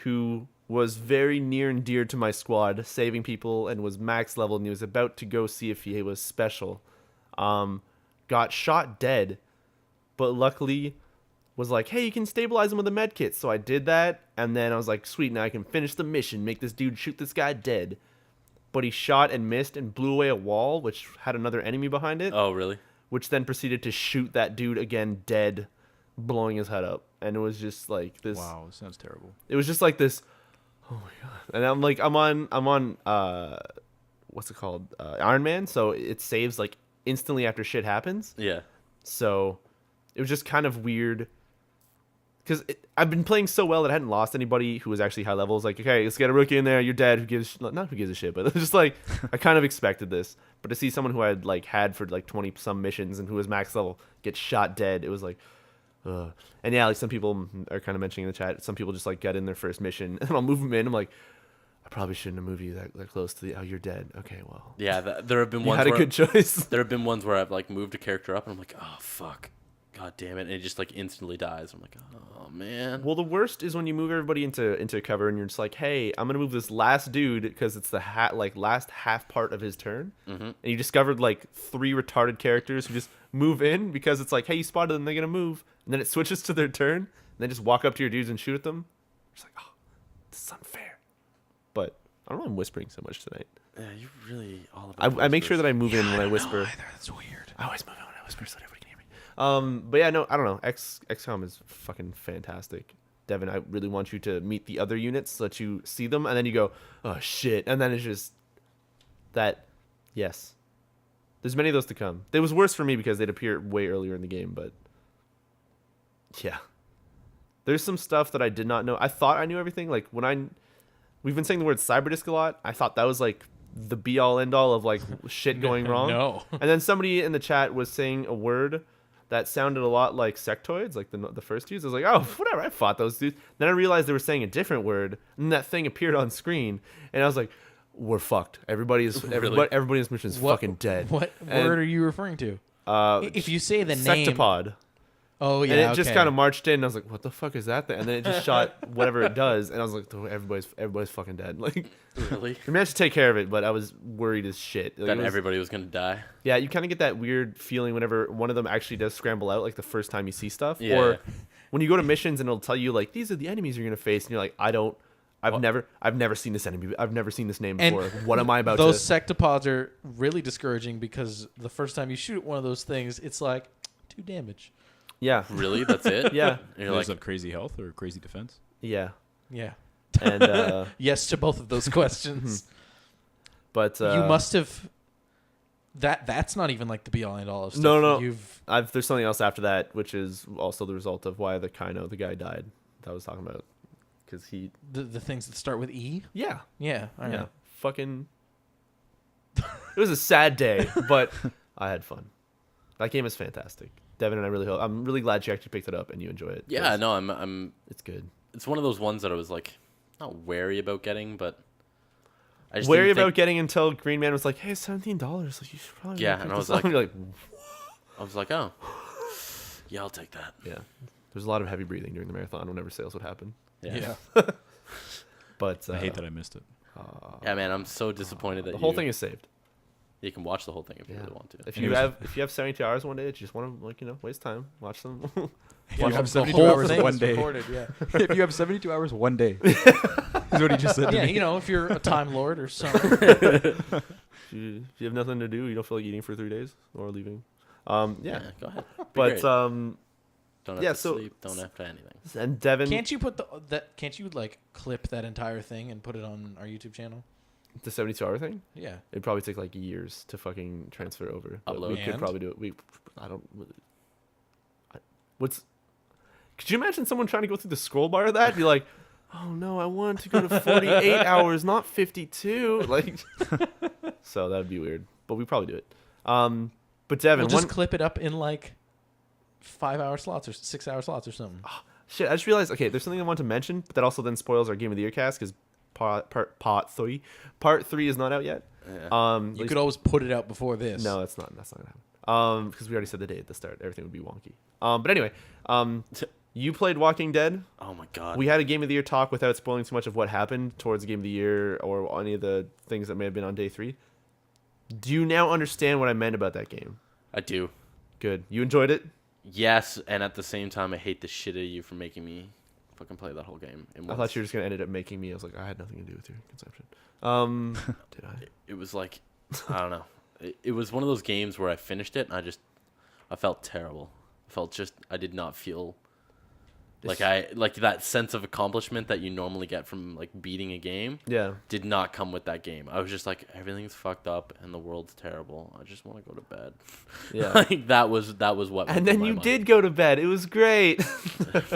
who was very near and dear to my squad, saving people, and was max level, and he was about to go see if he was special, got shot dead, but luckily was like, hey, you can stabilize him with a med kit. So I did that, and then I was like, sweet, now I can finish the mission, make this dude shoot this guy dead. But he shot and missed and blew away a wall, which had another enemy behind it, Oh really? which then proceeded to shoot that dude again dead, blowing his head up. And it was just like this. Wow, this sounds terrible. It was just like this. Oh my god! And I'm like, I'm on what's it called? Iron Man. So it saves like instantly after shit happens. Yeah. So it was just kind of weird because I've been playing so well that I hadn't lost anybody who was actually high levels. Like, okay, let's get a rookie in there. You're dead. Who gives? Not who gives a shit, but it was just like I kind of expected this. But to see someone who I had like had for like 20 some missions and who was max level get shot dead, it was like. And yeah, like some people are kind of mentioning in the chat, some people just like get in their first mission and I'll move them in. I'm like, I probably shouldn't have moved you that close to the. Oh, you're dead. Okay, well. Yeah. There have been You ones. had a where, good choice. There have been ones where I've like moved a character up and I'm like, oh fuck, god damn it, and it just like instantly dies. I'm like, oh man. Well, the worst is when you move everybody into cover and you're just like, hey, I'm gonna move this last dude because it's the last half part of his turn, and you discovered like 3 retarded characters who just move in because it's like, hey, you spotted them, they're gonna move, and then it switches to their turn, and then just walk up to your dudes and shoot at them. It's like, oh, this is unfair. But I don't know. I'm whispering so much tonight. Yeah, you really all about. I make sure that I move in when I whisper. That's weird. I always move in when I whisper so that everybody can hear me. But yeah, no, I don't know. XCOM is fucking fantastic. Devin, I really want you to meet the other units so that you see them, and then you go, oh shit, and then it's just that. Yes, there's many of those to come. It was worse for me because they'd appear way earlier in the game, but yeah, there's some stuff that I did not know. I thought I knew everything. Like we've been saying the word Cyberdisc a lot. I thought that was like the be all end all of like shit going wrong. No. And then somebody in the chat was saying a word that sounded a lot like sectoids, like the first dudes. I was like, oh, whatever. I fought those dudes. Then I realized they were saying a different word, and that thing appeared on screen, and I was like, we're fucked. Everybody in this mission is fucking dead. What And, word are you referring to? If you say the name, Sectopod. Oh yeah. And it just okay. kind of marched in. And I was like, "What the fuck is that thing?" And then it just shot whatever it does, and I was like, "Oh, everybody's fucking dead." Like, Really? we managed to take care of it, but I was worried as shit. Like, That it was- everybody was gonna die. Yeah, you kind of get that weird feeling whenever one of them actually does scramble out, like the first time you see stuff, Yeah. or when you go to missions and it'll tell you like these are the enemies you're gonna face, and you're like, I've never seen this enemy. I've never seen this name And before. What am I about those to? sectopods are really discouraging because the first time you shoot one of those things, it's like 2 damage. Yeah, Really? That's it? yeah, And you're Does like, have crazy health or crazy defense? yeah. Yeah. And Yes to both of those questions. but You must have. That's not even like the be all and all of stuff. No. You've. there's something else after that, which is also the result of why the guy died. That I was talking about, because he. The things that start with E? Yeah. Yeah. All right. Yeah. Fucking. It was a sad day, but I had fun. That game is fantastic. Devin and I really hope. I'm really glad you actually picked it up and you enjoy it. yeah, 'cause no, I'm. It's good. It's one of those ones that I was like, not wary about getting, but I just Wary didn't about think- getting until Green Man was like, "Hey, $17. Like you should probably." Yeah, pick and I this was up." like- You're like, I was like, oh, yeah, I'll take that. yeah. There's a lot of heavy breathing during the marathon whenever sales would happen. Yeah. But I hate that I missed it. Yeah, man, I'm so disappointed that the whole thing is saved. You can watch the whole thing if you Yeah. really want to. If And you it was- have 72 hours one day that you just want to waste time, watch them. If you have the 72 whole hours thing one is day. recorded, yeah. If you have 72 hours one day. Is what he just said to Yeah, me. you know, if you're a time lord or something. if you have nothing to do, you don't feel like eating for 3 days or leaving. Yeah. Go ahead. Be But great. don't have yeah, to so- sleep. Don't have to anything. and Devin, Can't you put can't you like clip that entire thing and put it on our YouTube channel? the 72-hour thing, Yeah. it'd probably take like years to fucking transfer over. But Upload. we could And? probably do it. Could you imagine someone trying to go through the scroll bar of that? Be like, oh no, I want to go to 48 hours, not 52. Like, so that'd be weird. But we probably do it. But Devin, We'll just one clip it up in like 5-hour slots or 6-hour slots or something. shit. I just realized. Okay, there's something I want to mention, but that also then spoils our Game of the Year cast because part three is not out yet. Yeah. At You least- could always put it out before this. No, that's not gonna happen. Because we already said the date at the start. Everything would be wonky. But anyway, you played Walking Dead. Oh my god. We had a Game of the Year talk without spoiling too much of what happened towards the Game of the Year or any of the things that may have been on day 3. Do you now understand what I meant about that game? I do. Good. You enjoyed it? Yes, and at the same time, I hate the shit out of you for making me fucking play that whole game. I thought you were just gonna end up making me. I was like, I had nothing to do with your conception. Did I? It was like, I don't know. It was one of those games where I finished it and I felt terrible. I did not feel like that sense of accomplishment that you normally get from like beating a game Yeah. did not come with that game. I was just like, everything's fucked up and the world's terrible. I just want to go to bed. Yeah. Like that was what. went And then through my you mind. did go to bed. It was great.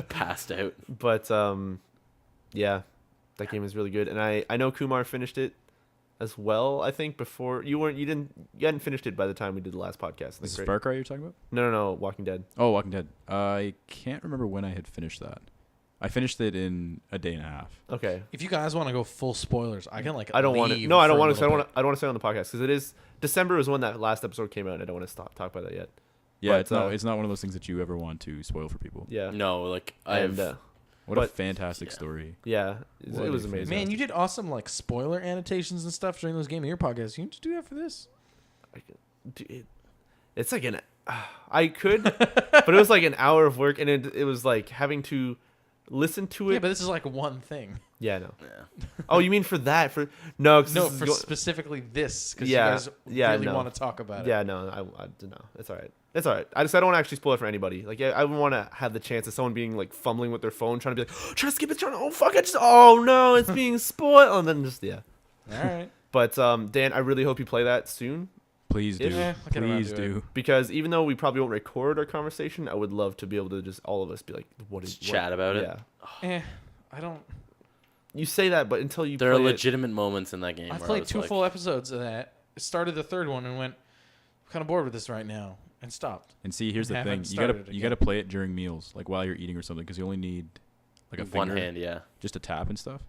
Passed out. But yeah, that game is really good. And I know Kumar finished it as well. I think before you hadn't finished it by the time we did the last podcast. I think, This is right? Far Cry you're talking about? No, Walking Dead. Oh, Walking Dead. I can't remember when I had finished that. I finished it in a day and a half. Okay. If you guys want to go full spoilers, I can like. I don't want to. leave No, I don't for a want to. I little don't want. I don't want to say on the podcast because it is December was when that last episode came out, and I don't want to talk about that yet. Yeah, But, it's not one of those things that you ever want to spoil for people. Yeah. No, like And What a But- fantastic Yeah. story. yeah, What it was a amazing. Man, you did awesome like spoiler annotations and stuff during those Game of the Year podcasts. You need to do that for this. It's like an. I could, but it was like an hour of work, and it was like having to listen to it. Yeah, but this is like one thing. Yeah, no. yeah. Oh, you mean for that? For no, 'cause No, this is for go- specifically this because Yeah, you guys yeah, really no. want to talk about it. yeah, no, I don't know. It's all right. It's all right. I don't want to actually spoil it for anybody. Like, I would want to have the chance of someone being like fumbling with their phone, trying to be like, trying to skip it, oh fuck, oh no, it's being spoiled, and then just yeah. All right. But Dan, I really hope you play that soon Please do. Yeah, I'll get around Please to do. because even though we probably won't record our conversation, I would love to be able to just all of us be like, what is Just chat about it. Yeah, I don't. you say that, but until you There are play it, legitimate moments in that game. I where played was 2 like, full episodes of that. Started the 3rd one and went, I'm kind of bored with this right now, and stopped. And see, here's the Haven't thing: started it you again. gotta play it during meals, like while you're eating or something, because you only need like a one finger, hand, yeah. just to tap and stuff.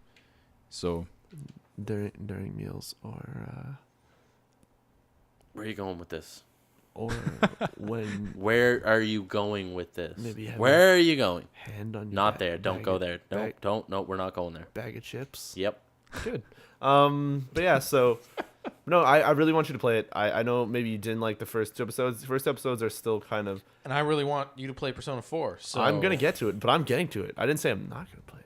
So during meals or Where are you going with this? Or when Where are you going with this? Maybe have Where are you going? hand on your Not there. Don't bag go of- there. bag- No, we're not going there. bag of chips. Yep. Good. But yeah, so no, I really want you to play it. I know maybe you didn't like the first 2 episodes. The first episodes are still kind of. And I really want you to play Persona 4. So I'm gonna get to it, but I'm getting to it. I didn't say I'm not gonna play it.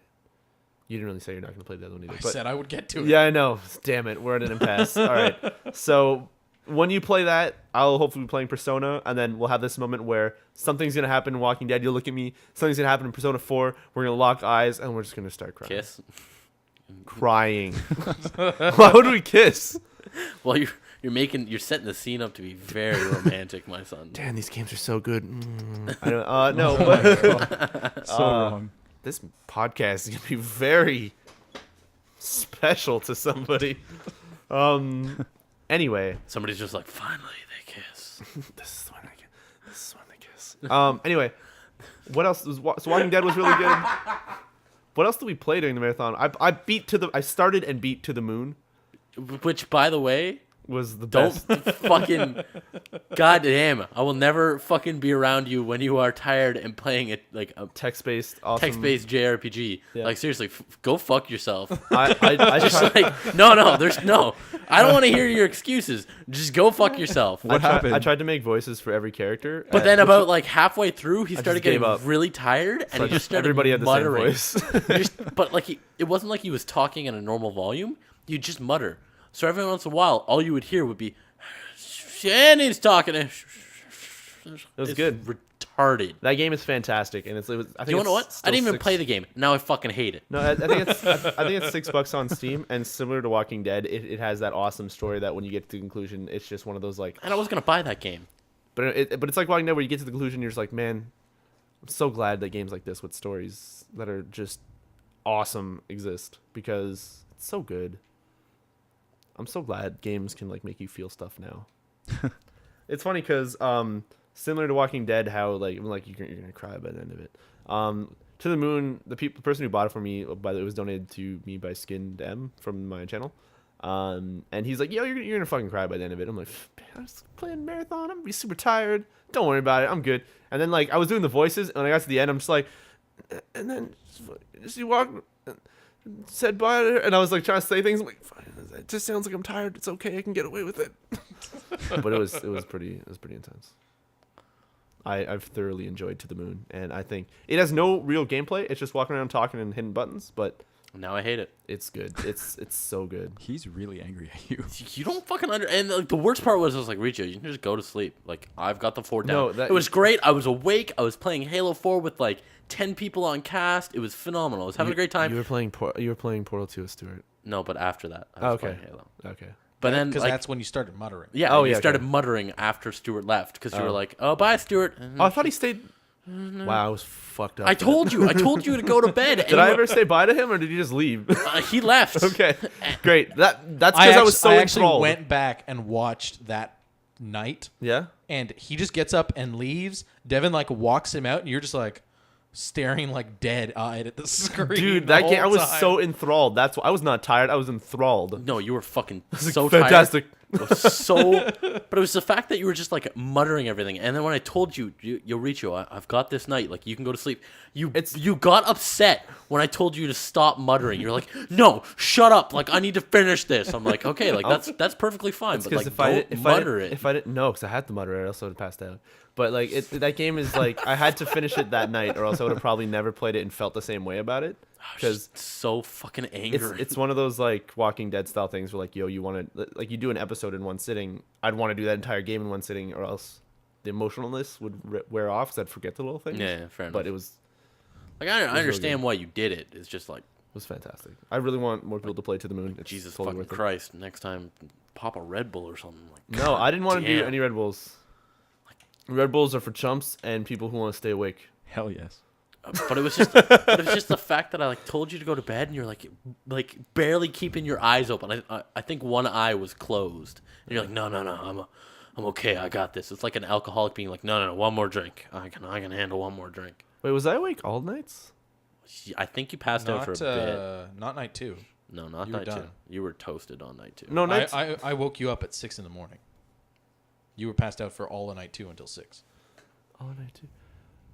You didn't really say you're not gonna play the other one either. I but said I would get to it. yeah, I know. Damn it, we're at an impasse. All right, so when you play that, I'll hopefully be playing Persona, and then we'll have this moment where something's gonna happen in Walking Dead. You'll look at me. Something's gonna happen in Persona 4. We're gonna lock eyes, and we're just gonna start crying. Kiss. Crying. Why would we kiss? Well, you're setting the scene up to be very romantic, my son. Damn, these games are so good. I don't. No, but So wrong. this podcast is gonna be very special to somebody. Anyway, Somebody's just like, finally they kiss. this is when they kiss. Anyway, what else was so Walking Dead was really good. What else did we play during the marathon? I started and beat To the Moon. Which, by the way, Was the don't best. fucking. God damn, I will never fucking be around you when you are tired and playing it like a Text-based, awesome. text-based JRPG. Yeah. Like seriously, go fuck yourself. I Just tried, like no, there's no. I don't want to hear your excuses. Just go fuck yourself. What happened? I tried to make voices for every character. But then about like halfway through, he I started just gave getting up. really tired, and he just started everybody had the muttering. same voice. But like it wasn't like he was talking in a normal volume. You'd just mutter. So every once in a while, all you would hear would be, and he's talking. It was good. Retarded. That game is fantastic, and it was. I think You wanna know what? it's I still didn't even six- play the game. Now I fucking hate it. No, I think it's I think it's $6 on Steam, and similar to Walking Dead, it has that awesome story that when you get to the conclusion, it's just one of those like. And I was gonna buy that game. But it's like Walking Dead, where you get to the conclusion, you're just like, man, I'm so glad that games like this with stories that are just awesome exist because it's so good. I'm so glad games can like make you feel stuff now. It's funny because similar to Walking Dead, how like you're gonna cry by the end of it. To the Moon, the person who bought it for me, by the way, it was donated to me by Skinned M from my channel. And he's like, yo, you're gonna fucking cry by the end of it. I'm like, I was playing marathon. I'm gonna be super tired. Don't worry about it. I'm good. And then like I was doing the voices, and when I got to the end, I'm just like, and then just you walk. Said bye to her, and I was like trying to say things. I'm like, fine, it just sounds like I'm tired. It's okay. I can get away with it. But it was pretty intense. I've thoroughly enjoyed To the Moon, and I think it has no real gameplay. It's just walking around talking and hitting buttons, but Now I hate it. it's good. It's so good. He's really angry at you. You don't fucking and like, the worst part was I was like, Riccio, you can just go to sleep. Like I've got the 4 down. No, that- it was great. I was awake. I was playing Halo 4 with like 10 people on cast. It was phenomenal. I was having a great time. You were playing Portal 2 with Stuart. No, but after that, I was Okay. playing Halo. Okay. But then Because like, that's when you started muttering. yeah, Oh, you yeah, started okay. muttering after Stuart left because you were Oh. like, oh, bye, Stuart. Oh, I thought he stayed. Wow, I was fucked up. I told you to go to bed. And Did I ever say bye to him, or did he just leave? He left. Okay, great. That's because I was so I actually enthralled. went back and watched that night, Yeah. and he just gets up and leaves. Devin like walks him out, and you're just like staring like dead-eyed at the screen. Dude, the that game, I whole was time. so enthralled. That's why I was not tired. I was enthralled. No, you were fucking It's like, so fantastic. tired. It was so, but it was the fact that you were just like muttering everything, and then when I told you, yo, Riccio, I've got this night, like you can go to sleep. You got upset when I told you to stop muttering. You're like, no, shut up, like I need to finish this. I'm like, okay, like that's perfectly fine, but like don't mutter it. If I didn't know, because I had to mutter it, I also would have passed out. But like that game is like I had to finish it that night, or else I would have probably never played it and felt the same way about it. I was Because just so fucking angry. it's one of those like Walking Dead style things where like, yo, you want to like you do an episode in one sitting. I'd want to do that entire game in one sitting, or else the emotionalness would wear off because I'd forget the little things. Yeah, fair enough. But it was like I really understand good. why you did it. It's just like fantastic. I really want more people to play To the Moon. It's Jesus totally fucking worth it. Christ. Next time, pop a Red Bull or something. Like No, I didn't want to do damn. any Red Bulls. Red Bulls are for chumps and people who want to stay awake. Hell yes. But it was just the fact that I like told you to go to bed and you're like barely keeping your eyes open. I think one eye was closed. And you're like, no, I'm okay. I got this. It's like an alcoholic being like, no, one more drink. I can handle one more drink. Wait, was I awake all nights? I think you passed out for a bit. Not night 2. No, not you were night 2. done. You were toasted on night 2. No, nights. I woke you up at 6 in the morning. You were passed out for all of night 2 until 6. Oh, night 2.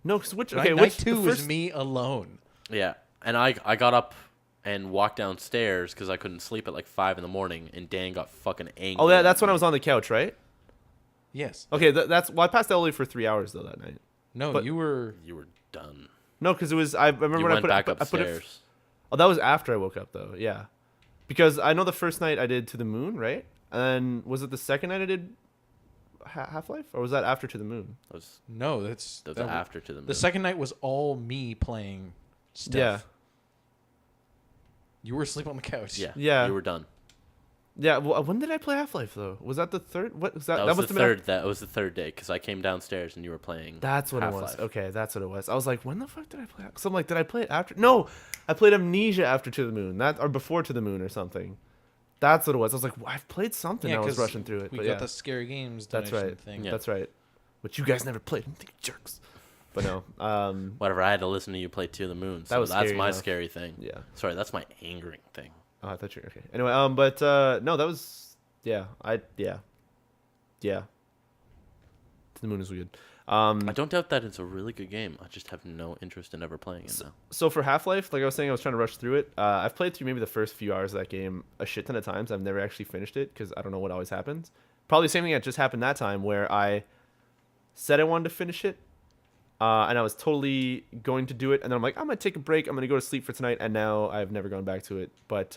No, because Night 2 was me alone. Yeah, and I got up and walked downstairs because I couldn't sleep at like 5 in the morning, and Dan got fucking angry. Oh, yeah, that's when I was on the couch, right? Yes. Okay, that's well. I passed out only for 3 hours though that night. No, But- you were. done. No, because it was. I remember You when went back I put it. upstairs. Oh, that was after I woke up though. Yeah, because I know the first night I did To the Moon, right? And then was it the second night I did Half-Life, or was that after To the Moon? That was No, that's after to the moon. The second night was all me playing stuff. Yeah. You were asleep on the couch. Yeah. Yeah. You were done. Yeah. Well, when did I play Half-Life though? Was that the third? What was that? That was must the have been third. That was the third day because I came downstairs and you were playing. That's what Half-Life. it was. Okay, that's what it was. I was like, when the fuck did I play? So I'm like, did I play it after? No, I played Amnesia after To the Moon. That or before To the Moon or something. That's what it was. I was like, well, I've played something. Yeah, I was 'cause rushing through it. We but got yeah, the scary games that's donation right. thing. Yeah. That's right. Which you guys never played. You jerks. But no. Whatever. I had to listen to you play To the Moon. So That was that's scary my enough. scary thing. Yeah. Sorry, that's my angering thing. Oh, I thought you were okay. Anyway, but no, that was yeah. Yeah. To the Moon is good. I don't doubt that it's a really good game. I just have no interest in ever playing it now. So for Half-Life, like I was saying, I was trying to rush through it. I've played through maybe the first few hours of that game a shit ton of times. I've never actually finished it because I don't know what always happens. Probably the same thing that just happened that time where I said I wanted to finish it, and I was totally going to do it, and then I'm like, I'm gonna take a break. I'm gonna go to sleep for tonight, and now I've never gone back to it. But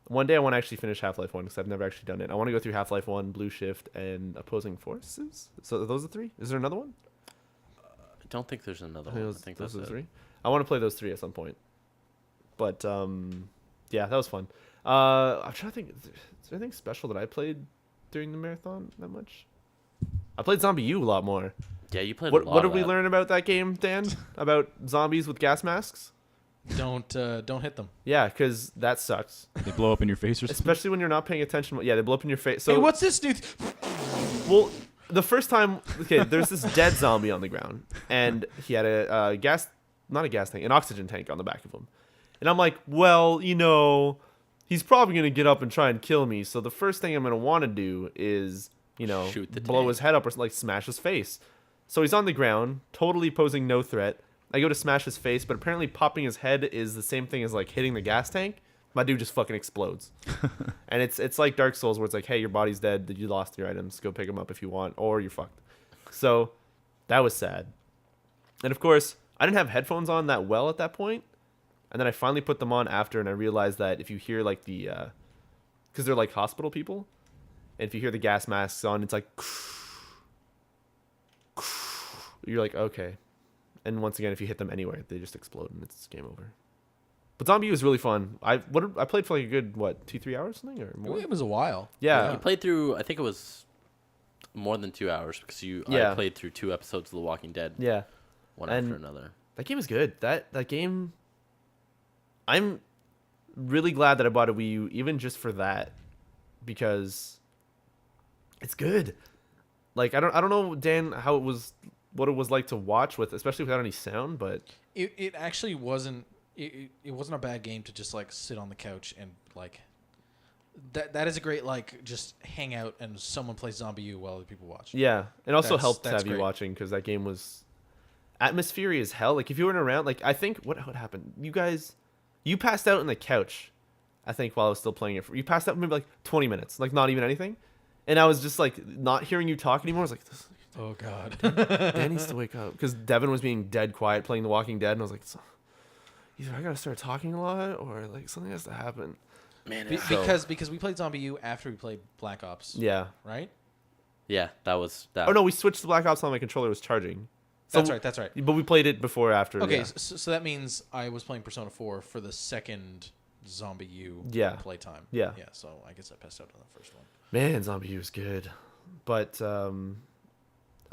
one day I want to actually finish Half-Life 1 because I've never actually done it. I want to go through Half-Life 1, Blue Shift, and Opposing Forces. So are those the three? Is there another one? I don't think there's another I think one. those, I think those that's are the it. three. I want to play those three at some point. But yeah, that was fun. I'm trying to think. Is there anything special that I played during the marathon that much? I played Zombie U a lot more. Yeah, you played a What lot what did of we that. learn about that game, Dan? About zombies with gas masks? Don't hit them. Yeah, because that sucks. They blow up in your face or something. Especially when you're not paying attention. Yeah, they blow up in your face. So hey, what's this new? well, the first time, okay, there's this dead zombie on the ground, and he had a not a gas tank, an oxygen tank on the back of him. And I'm like, well, he's probably going to get up and try and kill me. So the first thing I'm going to want to do is, Shoot the blow tank. his head up or like smash his face. So he's on the ground, totally posing no threat. I go to smash his face, but apparently popping his head is the same thing as like hitting the gas tank. My dude just fucking explodes. And it's like Dark Souls where it's like, hey, your body's dead. You lost your items. Go pick them up if you want, or you're fucked. So that was sad. And of course, I didn't have headphones on that well at that point. And then I finally put them on after, and I realized that if you hear like the, because they're like hospital people, and if you hear the gas masks on, it's like, you're like, okay. And once again, if you hit them anywhere, they just explode and it's game over. But Zombie U is really fun. I played for like a good 2-3 hours something or more. It was a while. Yeah. You played through, I think it was more than 2 hours because Yeah. I played through 2 episodes of The Walking Dead, Yeah. one And- after another. That game is good. That game, I'm really glad that I bought a Wii U even just for that, because it's good. Like I don't know, Dan, what it was like to watch with, especially without any sound, but It actually wasn't. It wasn't a bad game to just like sit on the couch and like. That is a great like just hang out and someone plays Zombie U while other people watch. yeah, it also helped to that's have you great. watching because that game was atmospheric as hell. Like if you weren't around, like I think what happened, you passed out on the couch, I think while I was still playing it. You passed out maybe like 20 minutes, like not even anything, and I was just like not hearing you talk anymore. I was like, Oh God. Dan needs to wake up, because Devin was being dead quiet playing The Walking Dead, and I was like, either I gotta start talking a lot or like something has to happen. Man, Be- it's so- because we played Zombie U after we played Black Ops. Yeah. Right. yeah, that was that. Oh no, we switched to Black Ops while my controller was charging. So, That's right. That's right. But we played it before after. Okay, Yeah. so that means I was playing Persona 4 for the second Zombie U Yeah. playtime. Yeah. Yeah, so I guess I passed out on the first one. Man, Zombie U is good, but I'm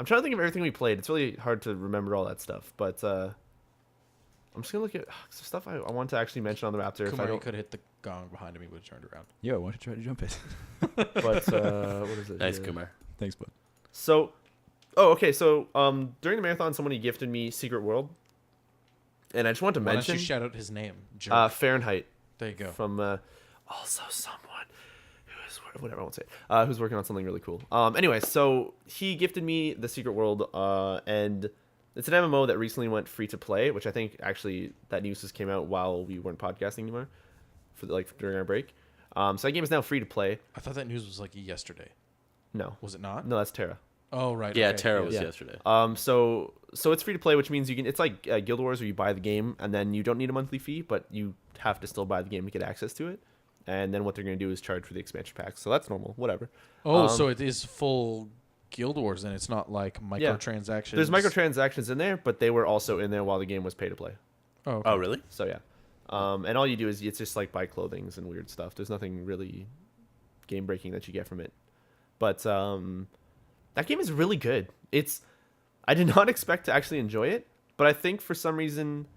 trying to think of everything we played. It's really hard to remember all that stuff, but I'm just gonna look at some stuff I want to actually mention on the Raptor. If I Kumar, you don't, could have hit the gong behind him. He would have turned around. Yo, why don't you try to jump it? but what is it? Nice, here? Kumar. Thanks, bud. So, okay. So, during the marathon, somebody gifted me Secret World, and I just want to Why don't mention you shout out his name? Jerk. Fahrenheit there you go. from also someone who whatever, I won't say it. Who's working on something really cool. Anyway, so he gifted me the Secret World, and it's an MMO that recently went free to play, which I think actually that news just came out while we weren't podcasting anymore, during our break. So that game is now free to play. I thought that news was like yesterday. No, Was it not? no, that's Terra. Oh, right. Yeah, okay. Terra was Yeah. yesterday. So it's free to play, which means you can. It's like Guild Wars, where you buy the game and then you don't need a monthly fee, but you have to still buy the game to get access to it. And then what they're going to do is charge for the expansion packs. So that's normal. Whatever. Oh, so it is full Guild Wars, and it's not like microtransactions. There's microtransactions in there, but they were also in there while the game was pay to play. Oh, okay. Oh, really? So yeah. And all you do is it's just like buy clothings and weird stuff. There's nothing really game breaking that you get from it. But that game is really good. I did not expect to actually enjoy it, but I think for some reason,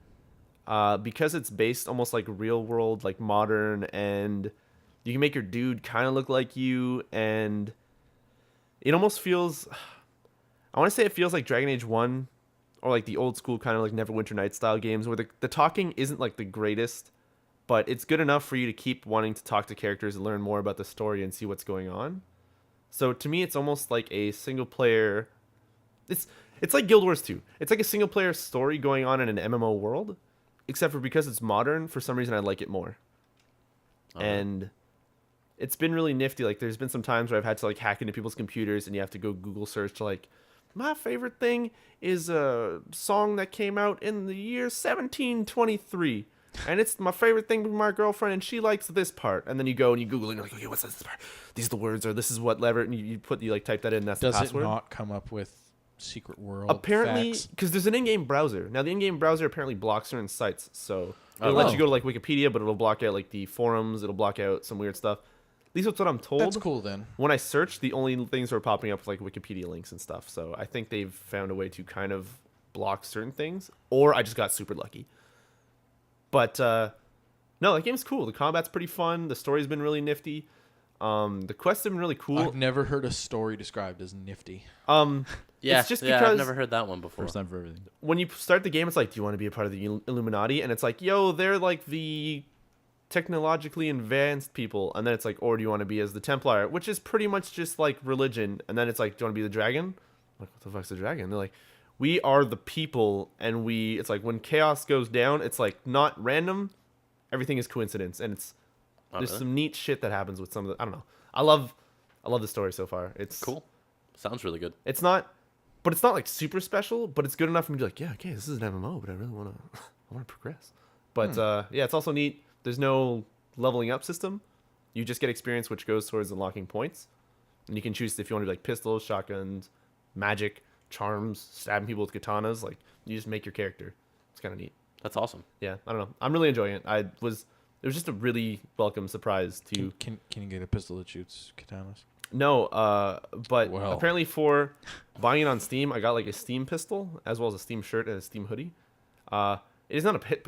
because it's based almost like real world, like modern, and you can make your dude kind of look like you, and it almost feels, I want to say it feels like Dragon Age 1 or like the old school kind of like Neverwinter Nights style games where the talking isn't like the greatest, but it's good enough for you to keep wanting to talk to characters and learn more about the story and see what's going on. So to me, it's almost like a single player. It's like Guild Wars 2. It's like a single player story going on in an MMO world, except for because it's modern, for some reason I like it more. And it's been really nifty. Like there's been some times where I've had to like hack into people's computers and you have to go Google search like, my favorite thing is a song that came out in the year 1723. And it's my favorite thing with my girlfriend, and she likes this part. And then you go and you Google it, and you're like, okay, what's this part? These are the words, or this is what lever, and you like type that in, and that's Does the it password. not come up with Secret World Apparently, facts? because there's an in-game browser. Now, the in-game browser apparently blocks certain sites, so Oh, it'll let wow. you go to like Wikipedia, but it'll block out like the forums, it'll block out some weird stuff. At least that's what I'm told. That's cool then. When I searched, the only things that were popping up were like Wikipedia links and stuff. So I think they've found a way to kind of block certain things, or I just got super lucky. But no, that game's cool. The combat's pretty fun. The story's been really nifty. The quests have been really cool. I've never heard a story described as nifty. Yeah, it's just yeah, because I've never heard that one before. First time for everything. when you start the game, it's like, do you want to be a part of the Illuminati? And it's like, yo, they're like the technologically advanced people. And then it's like, or do you want to be as the Templar, which is pretty much just like religion. And then it's like, do you want to be the dragon? I'm like, what the fuck's the dragon? They're like, we are the people, and it's like when chaos goes down, it's like not random, everything is coincidence, and there's really? some neat shit that happens with some of the, I don't know. I love the story so far. It's Cool. Sounds really good. It's not like super special, but it's good enough for me to be like, yeah, okay, this is an MMO, but I really want to progress. But yeah, it's also neat. There's no leveling up system. You just get experience, which goes towards unlocking points, and you can choose if you want to be like pistols, shotguns, magic, charms, stabbing people with katanas. Like you just make your character. It's kind of neat. That's awesome. Yeah, I don't know. I'm really enjoying it. It was just a really welcome surprise to. Can you get a pistol that shoots katanas? No, but Well. apparently for buying it on Steam, I got like a Steam pistol as well as a Steam shirt and a Steam hoodie. It is not a pit.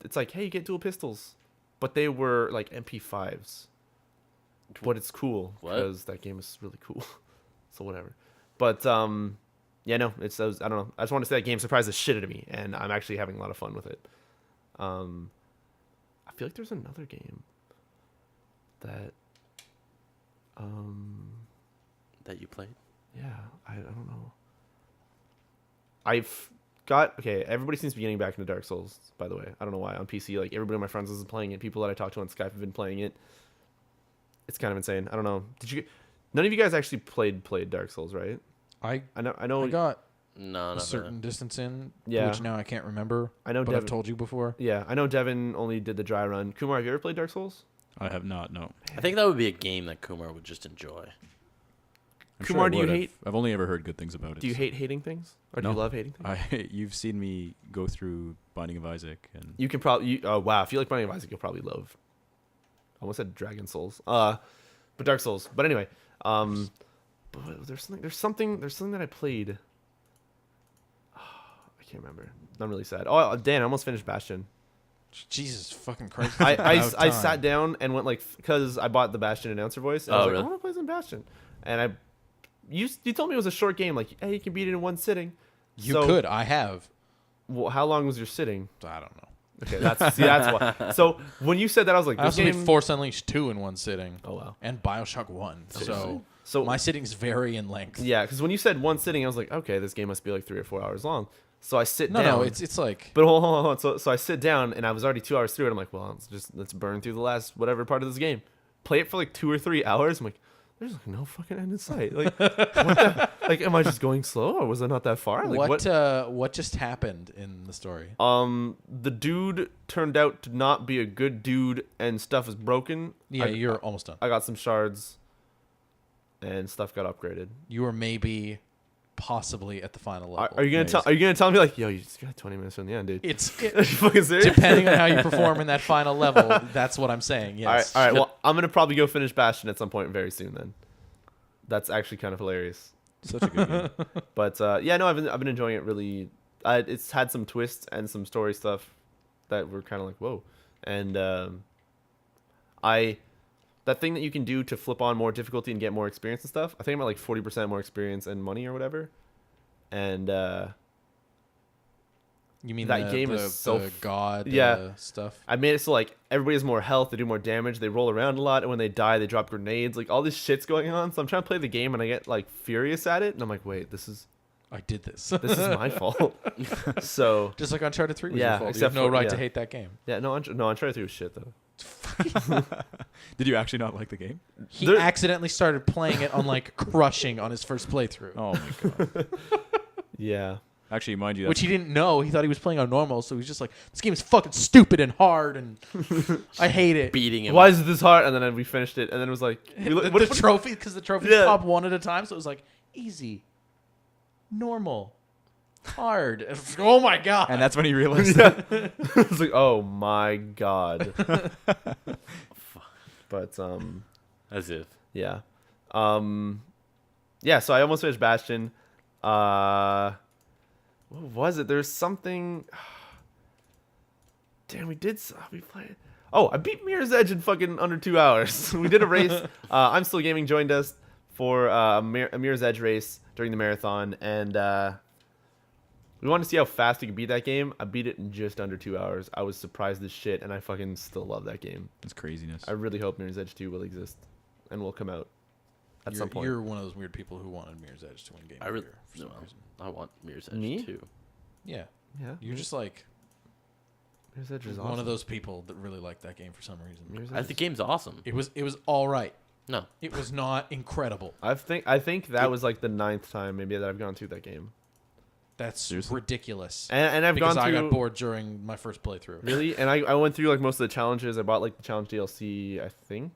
It's like, hey, you get dual pistols, but they were like MP5s. But it's cool What? because that game is really cool. So whatever. But yeah, no, I don't know. I just want to say that game surprised the shit out of me, and I'm actually having a lot of fun with it. I feel like there's another game that That you played? yeah, I don't know. I've got everybody seems to be getting back into Dark Souls, by the way. I don't know why. On PC, like everybody my friends is playing it. People that I talk to on Skype have been playing it. It's kind of insane. I don't know. None of you guys actually played Dark Souls, right? I I got No, a not certain distance in, Yeah. which now I can't remember. I know but I've Devin. told you before. Yeah, I know Devin only did the dry run. Kumar, have you ever played Dark Souls? I have not. No. I think that would be a game that Kumar would just enjoy. I'm Kumar, I do you would. hate- I've only ever heard good things about it. Do you hate hating things, or do you No. love hating things? You've seen me go through Binding of Isaac, and You can probably. Oh wow, if you like Binding of Isaac, you'll probably love. I almost said Dragon Souls. But Dark Souls. But anyway, but there's something that I played. I can't remember. I'm really sad. Oh, Dan, I almost finished Bastion. Jesus fucking Christ! I About I time. sat down and went like because I bought the Bastion announcer voice. And I Oh, was like, really? I want to play some Bastion, and you told me it was a short game. Like, hey, you can beat it in one sitting. You So, could. I have. Well, how long was your sitting? I don't know. Okay, that's why. So when you said that, I was like, I this also beat game. Force Unleashed 2 in one sitting. Oh wow. And Bioshock 1. So My sittings vary in length. yeah, because when you said one sitting, I was like, okay, this game must be like 3 or 4 hours long. So I sit down. No, it's like But hold on. So I sit down, and I was already 2 hours through it. I'm like, well, let's burn through the last whatever part of this game. Play it for like 2 or 3 hours. I'm like, there's like no fucking end in sight. Like, what like, am I just going slow, or was I not that far? Like, what just happened in the story? The dude turned out to not be a good dude, and stuff is broken. Yeah, you're almost done. I got some shards, and stuff got upgraded. You were maybe possibly at the final level. Are you gonna tell me like, yo, you just got 20 minutes from the end, dude? Are you fucking serious? Depending on how you perform in that final level, that's what I'm saying. Yes. All right. Well, I'm gonna probably go finish Bastion at some point very soon. Then, that's actually kind of hilarious. Such a good game. But yeah, no, I've been enjoying it really. It's had some twists and some story stuff that were kind of like whoa, and that thing that you can do to flip on more difficulty and get more experience and stuff. I think I'm at like 40% more experience and money or whatever, and you mean that game is so the God stuff? I made it so like everybody has more health, they do more damage, they roll around a lot, and when they die, they drop grenades. Like all this shit's going on. So I'm trying to play the game, and I get like furious at it, and I'm like, wait, I did this. this is my fault. So just like Uncharted 3 was yeah, your fault. You except have no for- right yeah. to hate that game. yeah, no, Uncharted 3 was shit though. Did you actually not like the game? He There- accidentally started playing it on like crushing on his first playthrough, Oh my god. Yeah. Actually, mind you, which he didn't know. He thought he was playing on normal, so he's just like, "This game is fucking stupid and hard, and I hate it." Beating him. Why is it this hard? And then we finished it, and then it was like, The trophy, because the trophies Yeah. pop one at a time, so it was like easy, normal, hard. Oh my god! and that's when he realized Yeah. that. It's like, oh my god. But As if. yeah, yeah. So I almost finished Bastion. What was it? There's something. Damn, we played. Oh, I beat Mirror's Edge in fucking under 2 hours. We did a race. I'm Still Gaming joined us for a Mirror's Edge race during the marathon, and we wanted to see how fast we could beat that game. I beat it in just under 2 hours. I was surprised as shit, and I fucking still love that game. It's craziness. I really hope Mirror's Edge 2 will exist and will come out at some point. You're one of those weird people who wanted Mirror's Edge to win Game I of the really. Year for some No, reason. I want Mirror's Edge Me? too. Yeah, Yeah, you're just like Mirror's Edge is one awesome. of those people that really like that game for some reason. Mirror's I Edge think the game's awesome. It was all right. No. It was not incredible. I think that was like the 9th time maybe that I've gone through that game, That's Seriously? ridiculous. and I've Because gone I through got bored during my first playthrough. really, and I went through like most of the challenges. I bought like the challenge DLC, I think,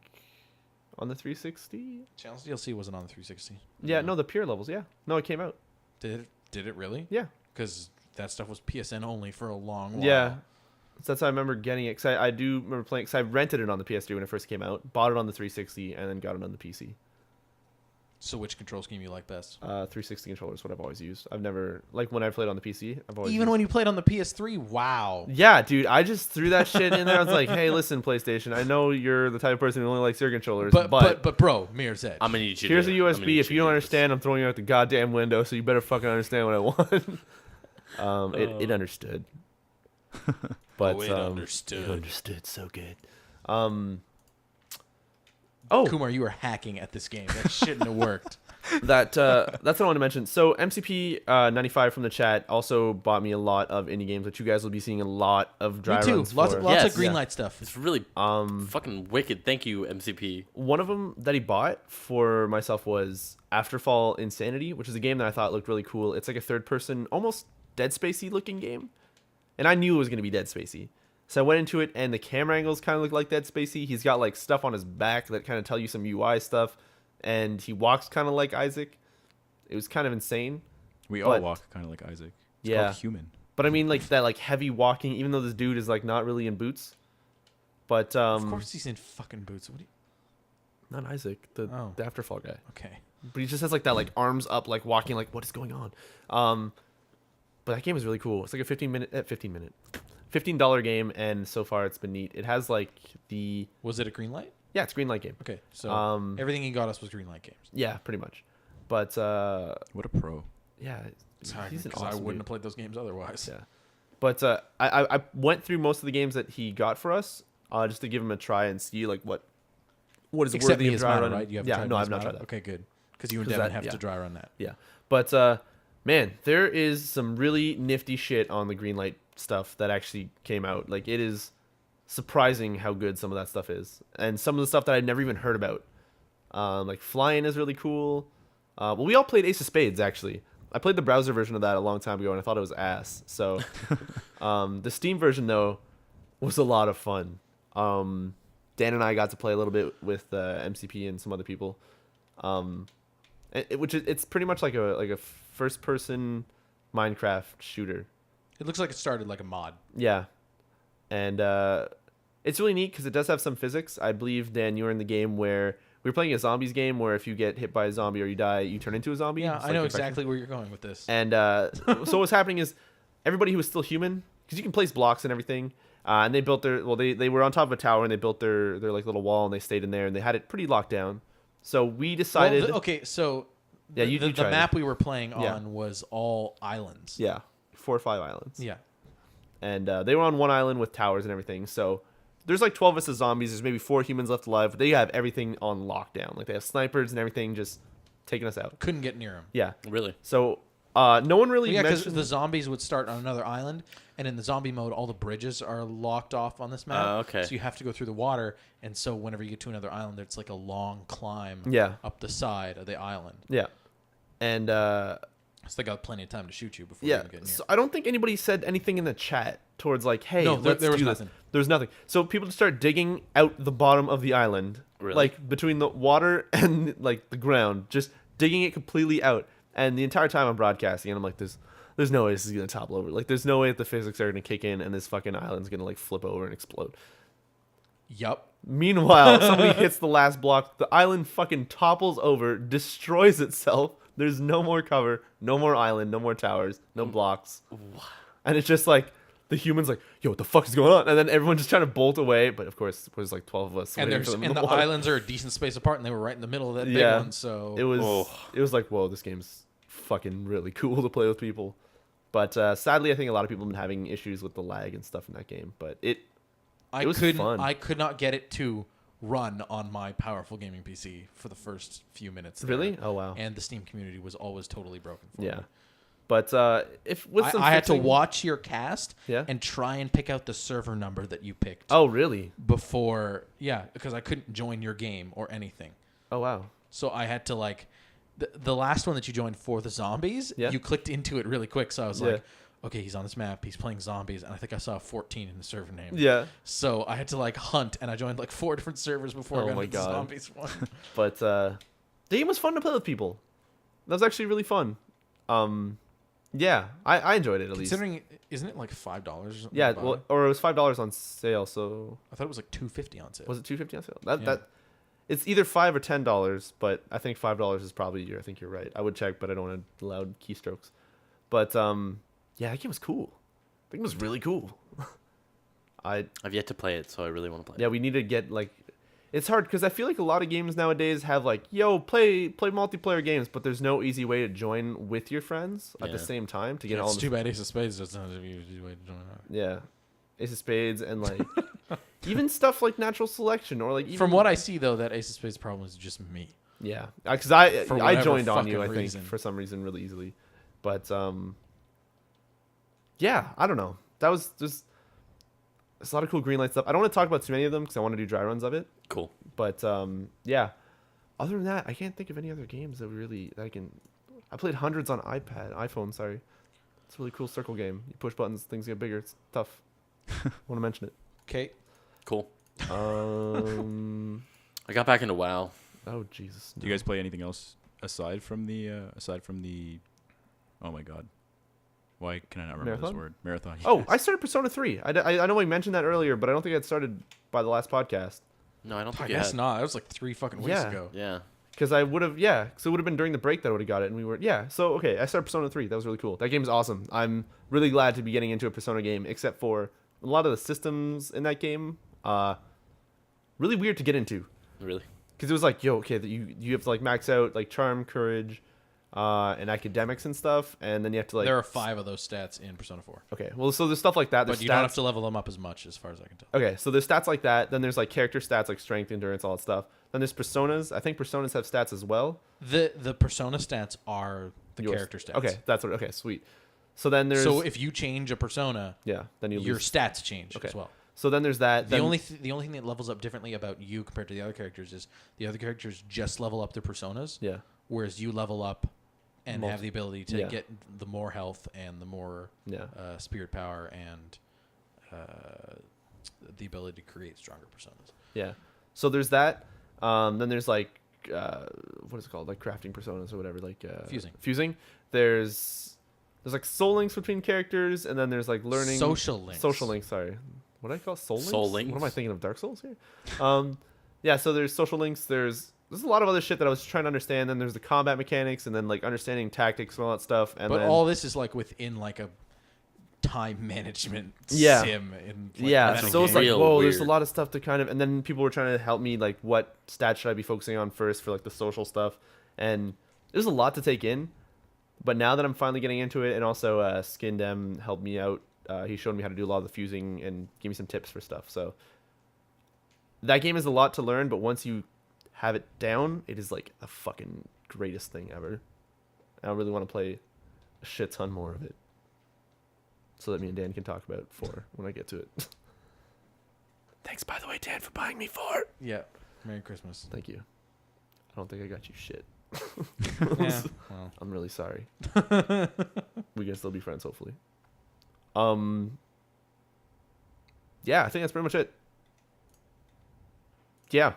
on the 360. Challenge DLC wasn't on the 360. Yeah, no, the pure levels. Yeah, no, it came out. Did it really? Yeah, Because that stuff was PSN only for a long while. yeah. So that's how I remember getting it. Cause I do remember playing. Cause I rented it on the PS3 when it first came out, bought it on the 360, and then got it on the PC. So which control scheme you like best? 360 controller is what I've always used. I've never like when I played on the PC. I've always Even when you played on the PS3, wow. Yeah, dude, I just threw that shit in there. I was like, "Hey, listen, PlayStation. I know you're the type of person who only likes your controllers, But bro, Mirror's Edge. I'm gonna need you. here's a I'm gonna USB. need If you you don't to do this. understand, I'm throwing it out the goddamn window. So you better fucking understand what I want." It understood. But it understood. It understood so good. Kumar, you were hacking at this game. That shouldn't have worked. That's what I want to mention. So MCP 95 from the chat also bought me a lot of indie games, which you guys will be seeing a lot of dry Me too. runs Lots for. of Yes. green Yeah. light stuff. It's really fucking wicked. Thank you, MCP. One of them that he bought for myself was Afterfall Insanity, which is a game that I thought looked really cool. It's like a third-person, almost Dead Spacey looking game, and I knew it was going to be Dead Spacey. So I went into it, and the camera angles kind of look like Dead Spacey. He's got like stuff on his back that kind of tell you some UI stuff, and he walks kind of like Isaac. It was kind of insane. We all But- walk kind of like Isaac. It's Yeah. called human. But I mean, like that, like heavy walking, even though this dude is like not really in boots. But Of course he's in fucking boots. What do you... not Isaac, the Afterfall guy. Okay. But he just has like that, like arms up, like walking, like what is going on? But that game is really cool. It's like a $15 game, and so far it's been neat. It has like Was it a green light? yeah, it's a green light game. Okay. So everything he got us was green light games. Yeah, pretty much. But What a pro. yeah, Sorry, he's an because I awesome wouldn't dude. have played those games otherwise. Yeah. But I went through most of the games that he got for us just to give him a try and see like what is Except worthy of dry Miasmata, run. right? You haven't Yeah, tried no, I've Miasmata? not tried that. Okay, good. Because you and 'Cause Devin that- have yeah. to dry run that. Yeah, but man, there is some really nifty shit on the Greenlight stuff that actually came out. Like it is surprising how good some of that stuff is, and some of the stuff that I'd never even heard about. Like flying is really cool. Well, we all played Ace of Spades actually. I played the browser version of that a long time ago, and I thought it was ass. So the Steam version though was a lot of fun. Dan and I got to play a little bit with MCP and some other people. It's pretty much like a first person Minecraft shooter. It looks like it started like a mod. Yeah, and it's really neat because it does have some physics. I believe, Dan, you were in the game where we were playing a zombies game where if you get hit by a zombie or you die, you turn into a zombie. Yeah, It's I like know infection. exactly where you're going with this. And so what's happening is everybody who was still human, because you can place blocks and everything, and they built they were on top of a tower and they built their like little wall and they stayed in there and they had it pretty locked down. So we decided, Well, okay, so Yeah, you the tried it. map we were playing Yeah. on was all islands. yeah, 4 or 5 islands. Yeah. And they were on one island with towers and everything. So there's like 12 of us as zombies. There's maybe 4 humans left alive. But they have everything on lockdown. Like they have snipers and everything just taking us out. Couldn't get near them. Yeah. Really? So no one really Yeah, because mentioned. the zombies would start on another island, and in the zombie mode, all the bridges are locked off on this map. Okay. So you have to go through the water, and so whenever you get to another island, it's like a long climb Yeah. up the side of the island. Yeah. And So they got plenty of time to shoot you before you yeah. even get near. So I don't think anybody said anything in the chat towards like, hey, No, let's there was do this. nothing. There's nothing. So people just start digging out the bottom of the island, Really? like between the water and like the ground, just digging it completely out. And the entire time I'm broadcasting, and I'm like, there's no way this is gonna topple over. Like, there's no way that the physics are gonna kick in, and this fucking island's gonna like flip over and explode. Yup. Meanwhile, somebody hits the last block, the island fucking topples over, destroys itself. There's no more cover, no more island, no more towers, no blocks. And it's just like the humans like, yo, what the fuck is going on? And then everyone just trying to bolt away, but of course there's like 12 of us. And waiting for there's them in and the water. islands are a decent space apart, and they were right in the middle of that big Yeah. one. So It was like, whoa, this game's fucking really cool to play with people. But sadly, I think a lot of people have been having issues with the lag and stuff in that game. But it was fun. I could not get it to run on my powerful gaming PC for the first few minutes. there. Really? Oh, wow. And the Steam community was always totally broken for Yeah. me. But if with some I had to fixing- watch your cast Yeah. and try and pick out the server number that you picked Oh, really? before. Yeah, because I couldn't join your game or anything. Oh, wow. So I had to like the last one that you joined for the zombies. Yeah. You clicked into it really quick, so I was Yeah. like, okay, he's on this map. He's playing zombies, and I think I saw 14 in the server name. Yeah. So I had to like hunt, and I joined like 4 different servers before Oh I got my into the God. zombies one. But the game was fun to play with people. That was actually really fun. Yeah, I enjoyed it at least. Considering, isn't it like $5 or something? Yeah, to buy? well, or it was $5 on sale. So I thought it was like $2.50 on sale. was it $2.50 on sale? Yeah. That it's either $5 or $10, but I think $5 is probably. I think you're right. I would check, but I don't want loud keystrokes. But yeah, that game was cool. The game was really cool. I've yet to play it, so I really want to play it. Yeah, we need to get like. It's hard because I feel like a lot of games nowadays have like, yo, play multiplayer games, but there's no easy way to join with your friends at the Yeah. same time to get Yeah, all. it's the too bad Ace of Spades doesn't have an easy way to join that. Yeah, Ace of Spades and like even stuff like Natural Selection or like even, From what I see, though, that Ace of Spades problem is just me. yeah, because I For I whatever joined on you I fucking think reason. for some reason really easily, but yeah, I don't know. That was just there's a lot of cool green light stuff. I don't want to talk about too many of them because I want to do dry runs of it, Cool. but yeah. Other than that, I can't think of any other games that I can. I played hundreds on iPhone. Sorry, it's a really cool circle game. You push buttons, things get bigger. It's tough. Want to mention it. Okay. Cool. Um. I got back into WoW. Oh Jesus. Do you guys play anything else aside from the oh my god, why can I not remember Marathon? this word? Marathon. Oh, yes. I started Persona 3. I know I mentioned that earlier, but I don't think I'd started by the last podcast. No, I don't I think you guess had. not. That was like 3 fucking weeks Yeah. ago. Yeah. Because I would have, so it would have been during the break that I would have got it, and we were, So, okay, I started Persona 3. That was really cool. That game's awesome. I'm really glad to be getting into a Persona game, except for a lot of the systems in that game, really weird to get into. Really. Because it was like, yo, okay, you have to like max out like charm, courage, and academics and stuff, and then you have to like. There are 5 of those stats in Persona 4. Okay, well, so there's stuff like that. There's But you don't have stats- to level them up as much, as far as I can tell. Okay, so there's stats like that. Then there's like character stats like strength, endurance, all that stuff. Then there's personas. I think personas have stats as well. The Persona stats are the Yours. character stats. Okay, that's what. Okay, sweet. So then there's. So if you change a persona, yeah, then you your lose. stats change Okay. as well. So then there's that. The then- only thing that levels up differently about you compared to the other characters is the other characters just level up their personas, Yeah. whereas you level up and have the ability to Yeah. get the more health and the more Yeah. spirit power and the ability to create stronger personas. Yeah. So there's that. Then there's like what is it called? Like crafting personas or whatever. Like Fusing. Fusing. There's like soul links between characters, and then there's like learning Social links. Social links. Sorry. What did I call soul links? Soul links. What am I thinking of? Dark Souls here. Yeah. So there's social links. There's a lot of other shit that I was trying to understand. Then there's the combat mechanics, and then like understanding tactics and all that stuff. And But then, all this is like within like a time management Yeah. sim. In, like, yeah, that so it's game. like, Real whoa, there's a weird. lot of stuff to kind of, and then people were trying to help me, like, what stats should I be focusing on first for, like, the social stuff, and there's a lot to take in, but now that I'm finally getting into it, and also Skindem helped me out, he showed me how to do a lot of the fusing, and gave me some tips for stuff, so that game is a lot to learn, but once you have it down, it is, like, the fucking greatest thing ever. I really want to play a shit ton more of it. So that me and Dan can talk about 4 when I get to it. Thanks, by the way, Dan, for buying me 4. Yeah. Merry Christmas. Thank you. I don't think I got you shit. Yeah. Well. I'm really sorry. We can still be friends, hopefully. Yeah, I think that's pretty much it. Yeah.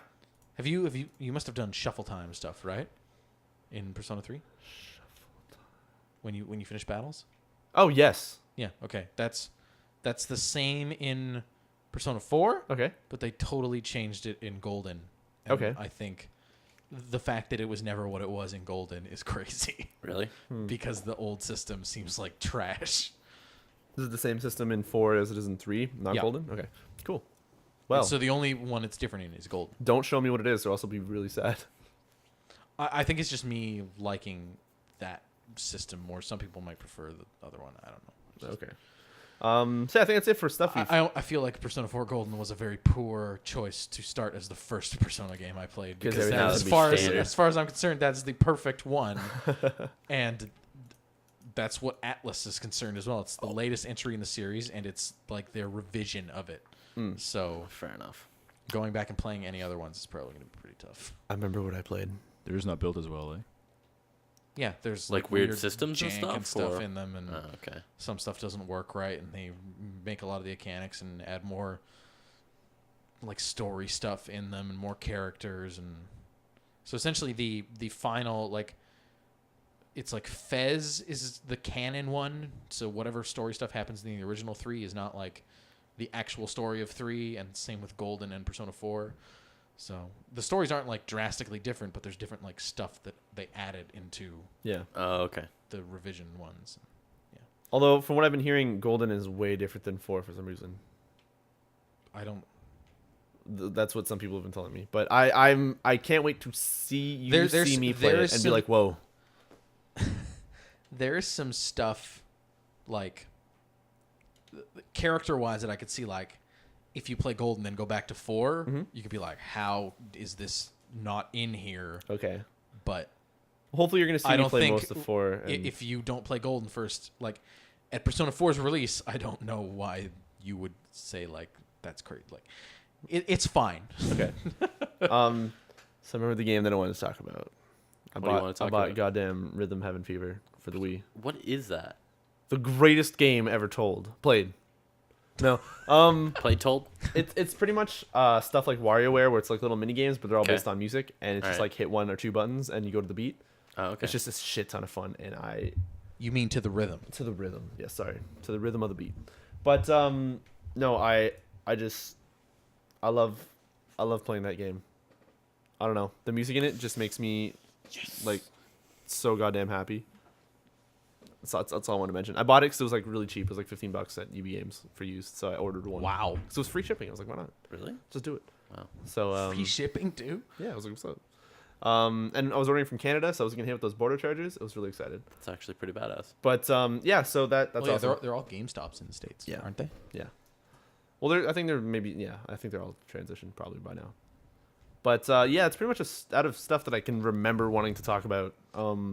Have you you must have done shuffle time stuff, right? In Persona 3? When you finish battles? Oh, yes. Yeah, okay. That's the same in Persona 4, Okay. but they totally changed it in Golden. And Okay. I think the fact that it was never what it was in Golden is crazy Really? because the old system seems like trash. This is the same system in 4 as it is in 3, not Yeah. golden? Okay, cool. Well, Well, so the only one it's different in is Golden. don't show me what it is, or else I'll be really sad. I think it's just me liking that system more. Some people might prefer the other one. I don't know. Okay. So I think that's it for stuff we've... I feel like Persona 4 Golden was a very poor choice to start as the first Persona game I played 'Cause because everything has as to be far standard. as far as I'm concerned, that's the perfect one, and that's what Atlas is concerned as well. It's the latest entry in the series, and it's like their revision of it. So Fair enough. going back and playing any other ones is probably going to be pretty tough. I remember what I played. They're just not built as well, eh? Yeah, there's Like weird systems and jank stuff, or- in them, and Oh, okay. some stuff doesn't work right, and they make a lot of the mechanics and add more like story stuff in them and more characters, and so essentially the final, like, it's like Fez is the canon one, so whatever story stuff happens in the original 3 is not like the actual story of 3, and same with Golden and Persona 4. So the stories aren't like drastically different, but there's different like stuff that they added into Yeah. Oh, okay. the revision ones. Although, from what I've been hearing, golden is way different than 4 for some reason. I don't. That's what some people have been telling me. But I can't wait to see you There's- see me play there it is and be some- like, whoa. There is some stuff like character wise that I could see, like if you play Golden and go back to 4, you could be like, how is this not in here? Okay. But Hopefully you're going to see I me don't play think most of 4. And if you don't play Golden first, like at Persona 4's release, I don't know why you would say like that's great. Like it's fine. Okay. So I remember the game that I wanted to talk about. What do you wanna talk I bought about? goddamn Rhythm Heaven Fever for the Wii. What is that? The greatest game ever played. No. Played told? It's pretty much stuff like WarioWare, where it's like little mini games, but they're all Okay. based on music, and it's just Alright. like hit 1 or 2 buttons and you go to the beat. Oh, okay. It's just a shit ton of fun, and You mean to the rhythm? to the rhythm. Yeah, sorry, to the rhythm of the beat. But no, I love playing that game. I don't know, the music in it just makes me like so goddamn happy. That's all I want to mention. I bought it because it was like really cheap. It was like $15 at UB Games for used, so I ordered one. Wow. So it was free shipping. I was like, why not? Really? Just do it. Wow. So Free shipping too? yeah, I was like, what's up? And I was ordering from Canada, so I was gonna hit with those border charges. I was really excited. It's actually pretty badass. But yeah, so that's Well, yeah, awesome. they're all GameStops in the States, Yeah. aren't they? Yeah. Well, I think they're maybe I think they're all transitioned probably by now. But yeah, it's pretty much out of stuff that I can remember wanting to talk about.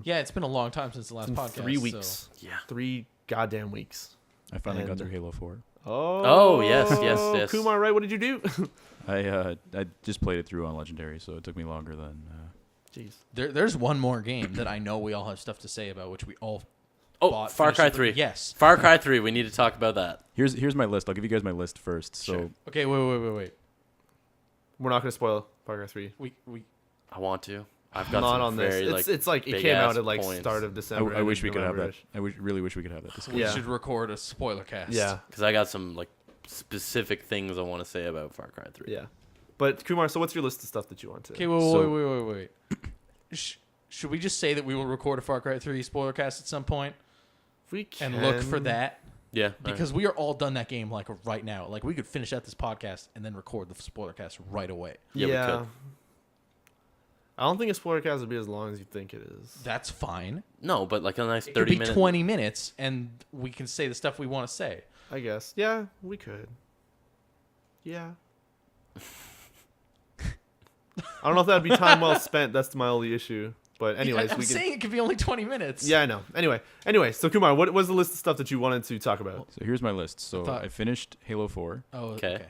Yeah, it's been a long time since the last in podcast. 3 weeks. Yeah. 3 goddamn weeks. I finally got And- through Halo 4. Oh, yes. Kumar, right? What did you do? I just played it through on Legendary, so it took me longer than. Jeez. There's one more game that I know we all have stuff to say about, which we all Oh, bought. Far Cry finished- 3. Yes. Far Cry 3. We need to talk about that. Here's my list. I'll give you guys my list first. So Sure. Okay, wait. We're not going to spoil Far Cry 3. We I want to. I've got Not some on very this. It's like it big came ass out at like points. start of December. I wish we could have that. November-ish. Really wish we could have that. This we Yeah. should record a spoiler cast. Yeah. Because I got some like specific things I want to say about Far Cry 3. Yeah. But Kumar, so what's your list of stuff that you want to? Okay, wait. Should we just say that we will record a Far Cry 3 spoiler cast at some point We can and look for that? Yeah. Because we are all done that game like right now. Like we could finish out this podcast and then record the spoiler cast right away. Yeah, we Yeah. could. I don't think a spoiler cast would be as long as you think it is. That's fine. No, but like a nice It could 30 be minutes. 20 minutes and we can say the stuff we want to say. I guess. Yeah, we could. Yeah. I don't know if that'd be time well spent. That's my only issue. But anyways, I'm we can. saying it could be only 20 minutes. Yeah, I know. Anyway, so Kumar, what was the list of stuff that you wanted to talk about? So here's my list. So thought- I finished Halo 4. Oh, Okay. okay.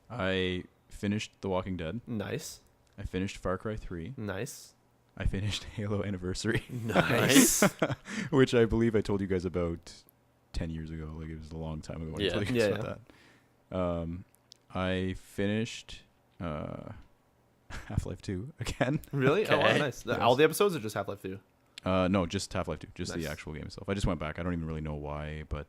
I finished The Walking Dead. Nice, I finished Far Cry 3. nice, I finished Halo Anniversary, nice. which I believe I told you guys about 10 years ago. Like it was a long time ago when I Yeah. told you guys Yeah, about that. I finished Half-Life 2 again. Really? Oh, wow, Okay. nice. Yes. All the episodes or just Half-Life 2? No, just Half-Life 2, just Nice. the actual game itself. I just went back. I don't even really know why, but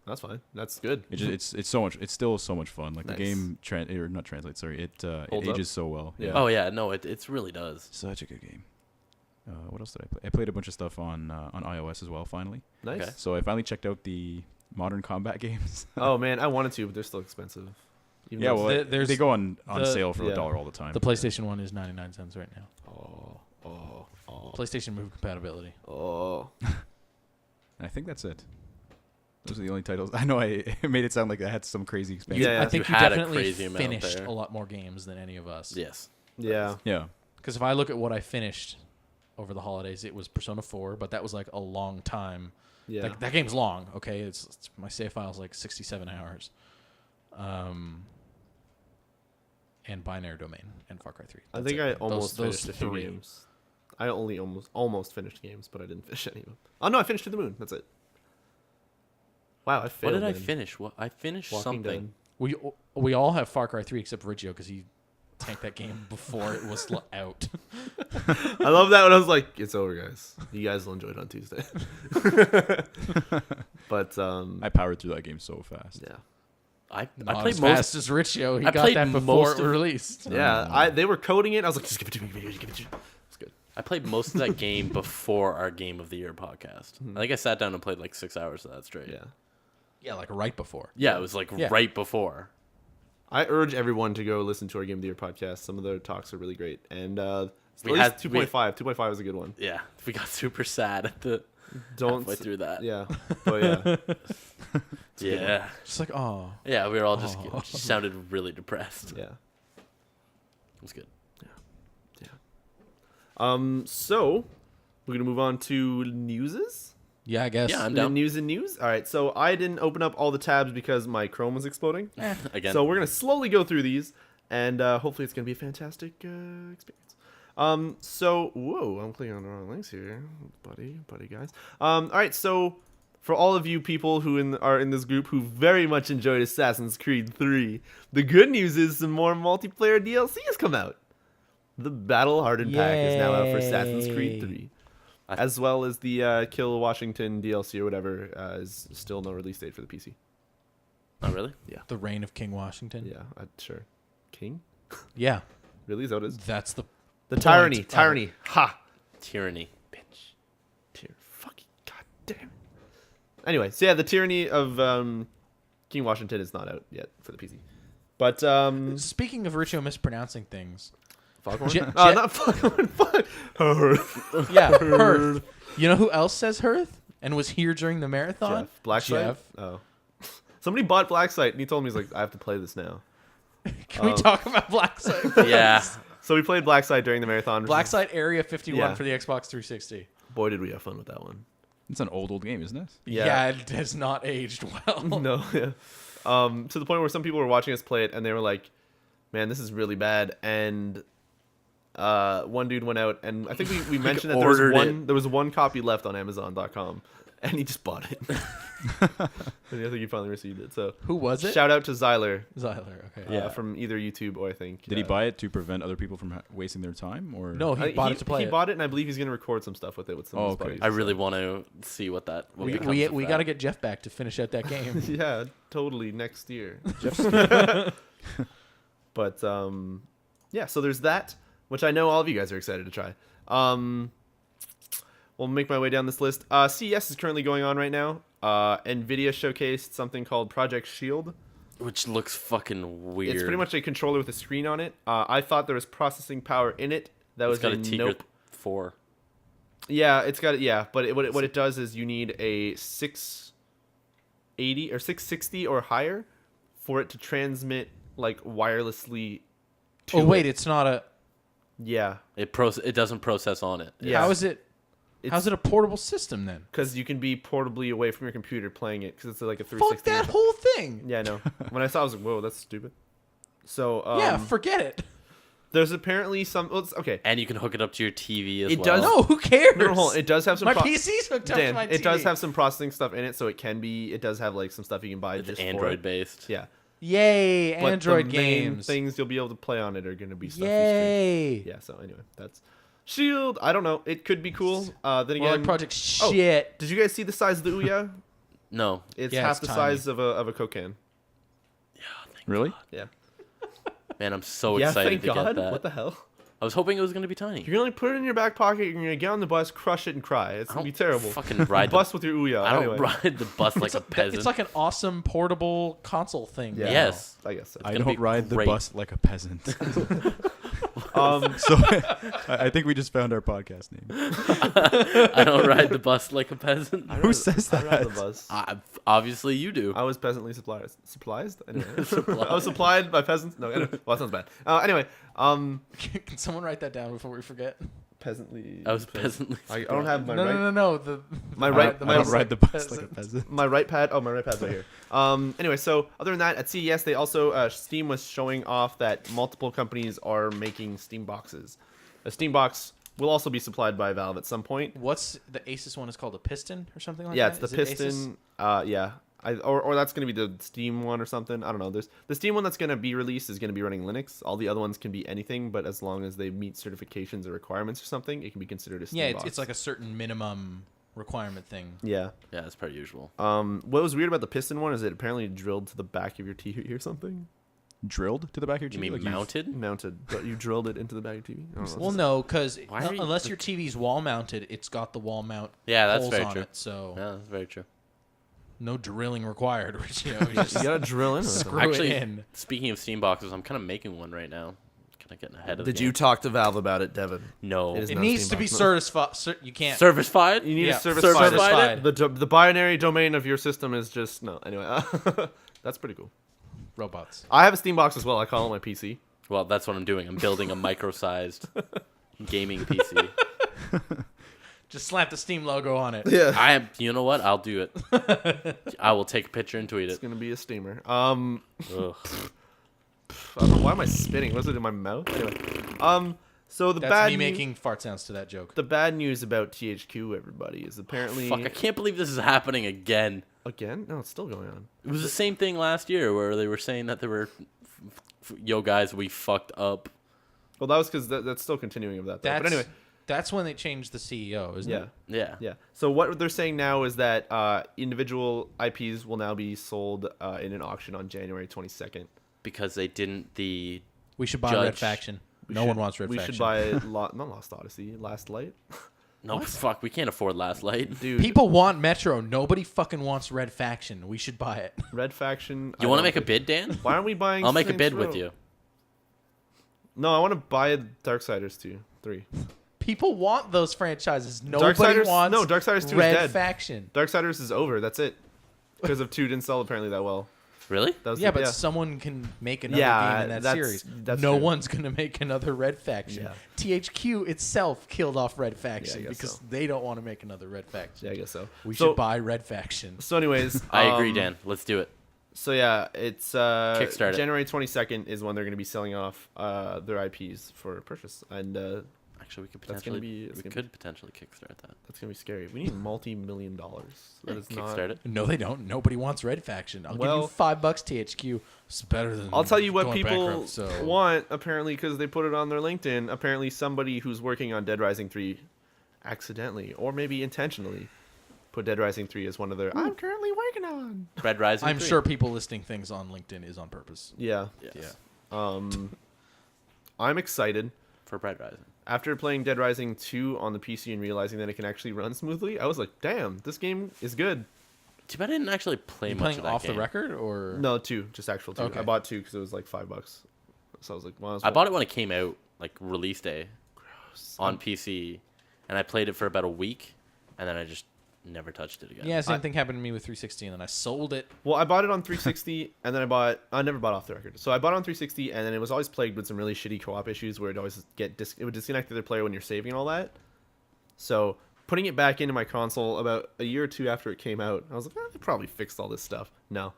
That's fine. That's good. it's so much. It's still so much fun. Like Nice. the game or not translate. Sorry, it Holds up. ages so well. Yeah. Oh yeah, no, it really does. Such a good game. What else did I play? I played a bunch of stuff on iOS as well. Finally, Nice. Okay. so I finally checked out the modern combat games. Oh man, I wanted to, but they're still expensive. Even Yeah, though- well, There's they go on the- sale for yeah. $1 all the time. The PlayStation 1 is 99 cents right now. Oh. PlayStation Move compatibility. Oh. And I think that's it. Those are the only titles. I know I made it sound like I had some crazy expansion. Yeah. I think You you had a definitely crazy amount finished there. a lot more games than any of us. Yes. Yeah. Yeah. Because if I look at what I finished over the holidays, it was Persona 4, but that was like a long time. Yeah. Like, that game's long, okay? It's my save file is like 67 hours. And Binary Domain and Far Cry 3. I That's think it. I almost those finished a few three. games. I only almost finished games, but I didn't finish any of them. Oh no, I finished To the Moon. That's it. Wow, I What failed. did I man. finish? What I finished Walking something. Dead. We all have Far Cry 3 except Riccio because he tanked that game before it was out. I love that when I was like, "It's over, guys. You guys will enjoy it on Tuesday." But I powered through that game so fast. yeah, I Not played as most. fast as Riccio. He I got played that before most it of- released. yeah. They were coding it. I was like, "Just give it to me, give it to me." It's good. I played most of that game before our Game of the Year podcast. I think I sat down and played like 6 hours of that straight. Yeah. Yeah, like right before. Yeah, it was like Yeah. right before. I urge everyone to go listen to our Game of the Year podcast. Some of their talks are really great, and at We least had- 2.5. 2.5 was a good one. Yeah, we got super sad at the Don't halfway through that. Yeah, but yeah. Yeah, Just like, oh. yeah, we were all just Oh. just sounded really depressed. Yeah. It was good. So we're gonna move on to newses. Yeah, I guess. Yeah, I'm The down. news and news. All right. So I didn't open up all the tabs because my Chrome was exploding. Again. So we're gonna slowly go through these, and hopefully it's gonna be a fantastic experience. So whoa, I'm clicking on the wrong links here, buddy, guys. All right. So for all of you people who are in this group who very much enjoyed Assassin's Creed 3, the good news is some more multiplayer DLC has come out. The Battle Hardened pack is now out for Assassin's Creed 3. As well as the Kill Washington DLC or whatever is still no release date for the PC. Oh, really? The Reign of King Washington. Yeah, sure. King? Yeah. Really? Is that what it is? That's the The point tyranny. of Tyranny. Ha! Tyranny, bitch. Fucking goddamn. Anyway, so yeah, the tyranny of King Washington is not out yet for the PC. But Speaking of Riccio mispronouncing things, Foghorn? Je- Not Foghorn. Hearth. Yeah, Hearth. You know who else says Hearth and was here during the marathon? Jeff. Blacksite? Jeff. Oh. Somebody bought Blacksite, and he told me, he's like, I have to play this now. Can we talk about Blacksite? Yeah. So we played Blacksite during the marathon. Blacksite Area 51 Yeah. for the Xbox 360. Boy, did we have fun with that one. It's an old game, isn't it? Yeah, it has not aged well. No, yeah. To the point where some people were watching us play it, and they were like, man, this is really bad. And one dude went out, and I think we mentioned that there was one copy left on Amazon.com, and he just bought it. And I think he finally received it. So Who was it? shout out to Zyler. Zyler, okay. From either YouTube or I think. Did he buy it to prevent other people from wasting their time, or No, he bought it to play He it. bought it, and I believe he's going to record some stuff with it with some of his okay. buddies. I really want to see what We becomes got to get Jeff back to finish out that game. Yeah, totally next year. But yeah, so there's that, which I know all of you guys are excited to try. We'll make my way down this list. CES is currently going on right now. NVIDIA showcased something called Project Shield. which looks fucking weird. It's pretty much a controller with a screen on it. I thought there was processing power in it. That was got a a Tegra nope. 4. Yeah, it's got but what it does is you need a 680 or 660 or higher for it to transmit like wirelessly. To Oh wait, it. it's not a. Yeah. It doesn't process on it. Yeah. How is it? How's it a portable system then? Because you can be portably away from your computer playing it because it's like a 360. Fuck that whole thing. Yeah, I know. When I saw it, I was like, whoa, that's stupid. So Yeah, forget it. there's apparently some. Well, okay. And you can hook it up to your TV as It well. does- No, who cares? No, hold on. It does have some. My PC's hooked up to Dan, my TV. it does have some processing stuff in it, so it can be. It does have like some stuff you can buy It's just for Android it. based. Yeah. Yay, But Android the main games. things you'll be able to play on it are going to be stuff you stream. Yay. Yeah. So anyway, that's Shield. I don't know. It could be cool. Then again, Well, like Project Oh, Shit. did you guys see the size of the Ouya? No. It's Yeah, half it's the tiny. size of a Coke can. Really? Yeah. Man, I'm so Yeah. excited Thank to God. get that. What the hell? I was hoping it was going to be tiny. You're gonna put it in your back pocket. You're gonna get on the bus, crush it, and cry. It's I gonna be don't terrible. fucking ride the Bus with your Ouya. I don't anyway. ride the bus like a peasant. It's like an awesome portable console thing. Yeah. Yes. I guess so. I gonna don't be ride the great. bus like a peasant. Um, So I think we just found our podcast name. I don't ride the bus like a peasant. I Who ride- says I ride the that? bus. Obviously, you do. I was peasantly supplied. Anyway, I was supplied by peasants. No, anyway, well, that sounds bad. Anyway, Can someone write that down before we forget? peasantly. I was peasantly. I don't have my No, right. no. The My I right- the I I don't don't mouse ride the like bus like a peasants. peasant. My right pad. Oh, my right pad's right here. Anyway, so other than that, at CES they also Steam was showing off that multiple companies are making Steam boxes. A Steam box will also be supplied by Valve at some point. What's the Asus one? Is called a Piston or something like Yeah, that? it's the Is it Asus? Piston. Yeah. Or that's going to be the Steam one or something. I don't know. There's the Steam one that's going to be released is going to be running Linux. All the other ones can be anything, but as long as they meet certifications or requirements or something, it can be considered a Steam Yeah, box. it's like a certain minimum requirement thing. Yeah. Yeah, that's per usual. What was weird about the Piston one is it apparently drilled to the back of your TV or something. Drilled to the back of your TV? You mean Like mounted? Mounted, but you drilled it into the back of your TV. I don't know. Well, no, because Why are you- unless your TV's wall mounted, it's got the wall mount Yeah, that's holes very on true. it. So Yeah, that's very true. no drilling required. Which, you just you gotta drill in. screw Actually, it in. Speaking of Steam boxes, I'm kind of making one right now. Kind of getting ahead of the Did game. you talk to Valve about it, Devin? No. It is It not needs Steam to be box, no. certified. You can't. Service-fied? You need Yeah, a service certified provider. it? The binary domain of your system is just no. Anyway, that's pretty cool. Robots. I have a Steam box as well. I call it my PC. Well, that's what I'm doing. I'm building a micro-sized gaming PC. Just slap the Steam logo on it. Yeah. I am. You know what? I'll do it. I will take a picture and tweet It's it. gonna be a steamer. Ugh. I don't know, why am I spitting? Was it in my mouth? Anyway, so the That's bad me new- making fart sounds to that joke. the bad news about THQ, everybody, is apparently Fuck! I can't believe this is happening again. again. No, it's still going on. It was the same thing last year where they were saying that they were, yo guys, we fucked up. Well, that was because that's still continuing of that. Though. But anyway, that's when they changed the CEO, isn't yeah. it? Yeah. Yeah. So what they're saying now is that individual IPs will now be sold in an auction on January 22nd. Because they didn't We should buy Red Judge. Faction. We No should- one wants Red we Faction. should buy not Lost Odyssey, Last Light. No, fuck, we can't afford Last Light. Dude, People want Metro. Nobody fucking wants Red Faction. We should buy it. Red Faction. You want to make a bid, Dan? Why aren't we buying? I'll make a Saints bid Row? with you. No, I want to buy Darksiders 2, 3. People want those franchises. Nobody Darksiders, wants no, Darksiders 2 Red is dead. Faction. Darksiders is over. That's it. Because of 2 didn't sell apparently that well. Really? That was Yeah, but someone can make another Yeah, game in that that's- series. that's No true. one's going to make another Red Faction. Yeah. THQ itself killed off Red Faction guess because so. they don't want to make another Red Faction. Yeah, I guess so. We So- should buy Red Faction. So, anyways, I agree, Dan. Let's do it. So yeah, it's Kickstart it. January 22nd is when they're going to be selling off their IPs for purchase, and Actually, we could That's gonna potentially be- it's we gonna could potentially kickstart that. that's going to be scary. We need multi-million dollars. That is not. Kickstart it. No, they don't. Nobody wants Red Faction. I'll give Well- you $5 THQ. It's better than. I'll tell you what going people bankrupt, so. want, apparently, because they put it on their LinkedIn. Apparently, somebody who's working on Dead Rising 3 accidentally, or maybe intentionally, put Dead Rising 3 as one of their, I'm currently working on. Red Rising. I'm 3. sure people listing things on LinkedIn is on purpose. Yeah. Yes. Yeah. I'm excited. For Red Rising. After playing Dead Rising 2 on the PC and realizing that it can actually run smoothly, I was like, damn, this game is good. Too bad I didn't actually play You much playing of that off game. the record or No, 2, just actual 2. Okay. I bought 2 because it was like $5. So I was like, well, I bought it when it came out, like release day, on PC, and I played it for about a week, and then I just never touched it again. Yeah, same thing happened to me with 360, and then I sold it. Well, I bought it on 360, and then I never bought off the record. So I bought it on 360, and then it was always plagued with some really shitty co-op issues where it always it would disconnect the other player when you're saving and all that. So putting it back into my console about a year or 2 after it came out, I was like, they probably fixed all this stuff. No.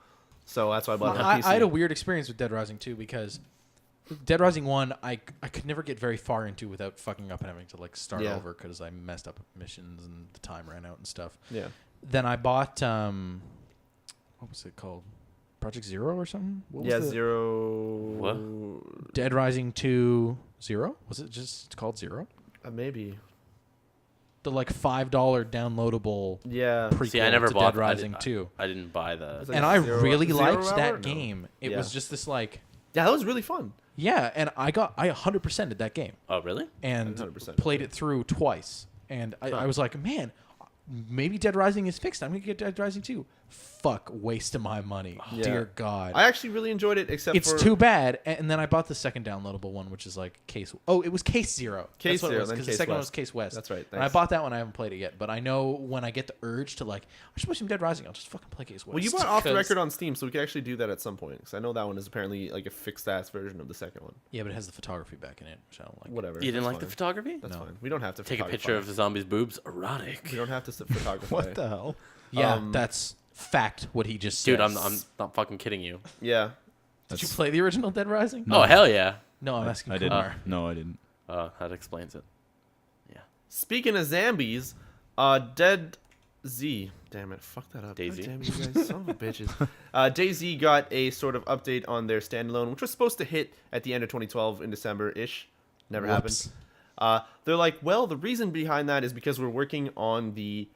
So that's why I bought it on I PC. had a weird experience with Dead Rising 2 because Dead Rising 1 I could never get very far into without fucking up and having to like start Yeah. over because I messed up missions and the time ran out and stuff. Yeah. Then I bought what was it called? Project Zero or something? What was Yeah, the- 0. What? Dead Rising 2 Zero? Was it just called Zero? Maybe. The like $5 downloadable Yeah. prequel See, I never to bought Dead Rising 2. I didn't buy the. Was it- And I Zero- really Zero liked Hour? that No. game. It Yeah. was just this like Yeah, that was really fun. yeah, and I 100%ed that game. Oh, really? And 100%. played it through twice. And I was like, man, maybe Dead Rising is fixed. I'm going to get Dead Rising 2. Fuck, waste of my money. Yeah. Dear God. I actually really enjoyed it, except It's for too bad. And then I bought the second downloadable one, which is like Case... Oh, it was Case Zero. Case That's what Zero, it was, then because the Case second one West. was Case West. That's right, And I thanks. bought that one. I haven't played it yet. But I know when I get the urge to like, I should play some Dead Rising, I'll just fucking play Case West. Well, you bought off the 'cause- record on Steam, so we could actually do that at some point. Because I know that one is apparently like a fixed ass version of the second one. Yeah, but it has the photography back in it, which I don't like. Whatever. You didn't that's like the fine. photography? That's No. fine. We don't have to Take a photography. picture of the zombies' boobs. Erotic. We don't have to photography. What the hell? Yeah, Um, that's fact what he just said. Dude, I'm not fucking kidding you. Yeah. Did you play the original Dead Rising? Oh, hell yeah. No, I'm asking I didn't. Kumar. No, I didn't. That explains it. Yeah. Speaking of zombies, Dead Z. Damn it, fuck that up. DayZ. God damn it, you guys, son of a bitches. DayZ got a sort of update on their standalone, which was supposed to hit at the end of 2012 in December-ish. Never Whoops. happened. They're like, well, the reason behind that is because we're working on the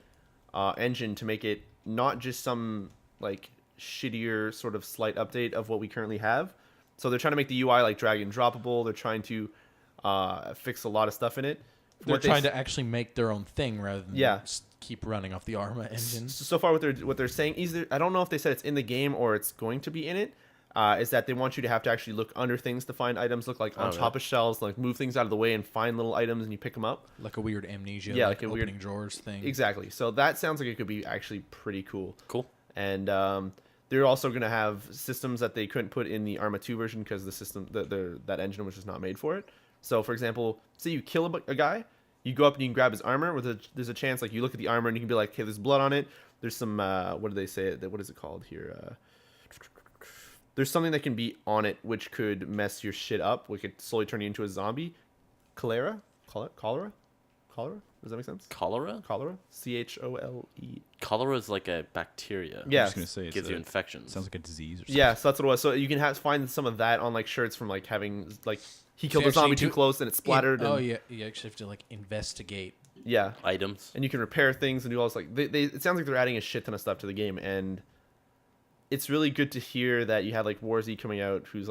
engine to make it not just some like shittier sort of slight update of what we currently have. So they're trying to make the UI like drag and droppable. They're trying to fix a lot of stuff in it. They're What they trying s- to actually make their own thing rather than Yeah. keep running off the Arma engine. So far, what they're saying either I don't know if they said it's in the game or it's going to be in it. Is that they want you to have to actually look under things to find items, look like on Oh, top of shelves, like move things out of the way and find little items and you pick them up. Like a weird amnesia, Yeah, like like a opening weird- drawers thing. Exactly. So that sounds like it could be actually pretty cool. Cool. And they're also going to have systems that they couldn't put in the Arma 2 version because the system that engine was just not made for it. So, for example, say you kill a guy, you go up and you can grab his armor. There's a chance, like you look at the armor and you can be like, "Hey, there's blood on it." There's some what do they say? What is it called here? There's something that can be on it which could mess your shit up. We could slowly turn you into a zombie. Cholera? Does that make sense? Cholera? Cholera? CHOLE. Cholera is like a bacteria. Yeah. I was gonna say it's Gives you a- infections. sounds like a disease or something. Yeah, so that's what it was. So you can find some of that on like shirts from like having like he killed So a zombie actually too close and it splattered. Oh and, yeah, you actually have to like investigate. yeah. Items. And you can repair things and do all this. Like it sounds like they're adding a shit ton of stuff to the game, and it's really good to hear that you had like Warzy coming out, who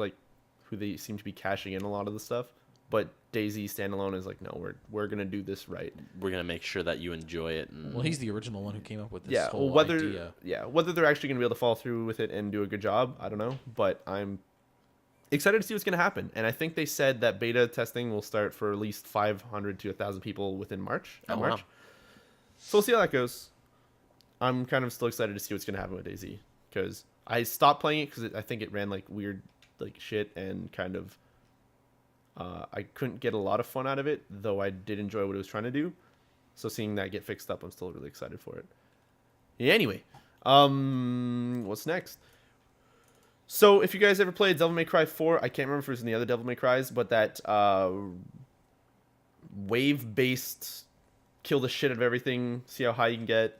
they seem to be cashing in a lot of the stuff. But DayZ standalone is like, no, we're gonna do this right. We're gonna make sure that you enjoy it. And Well, he's the original one who came up with this Yeah, whole well, whether idea. whether they're actually gonna be able to follow through with it and do a good job, I don't know. But I'm excited to see what's going to happen. And I think they said that beta testing will start for at least 500 to 1,000 people within March. Oh, March. wow. So we'll see how that goes. I'm kind of still excited to see what's going to happen with DayZ, because I stopped playing it because I think it ran like weird like shit, and kind of I couldn't get a lot of fun out of it, though I did enjoy what it was trying to do. So seeing that get fixed up, I'm still really excited for it. Yeah, anyway, what's next? So if you guys ever played Devil May Cry 4, I can't remember if it was in the other Devil May Cries, but that wave-based kill the shit out of everything, see how high you can get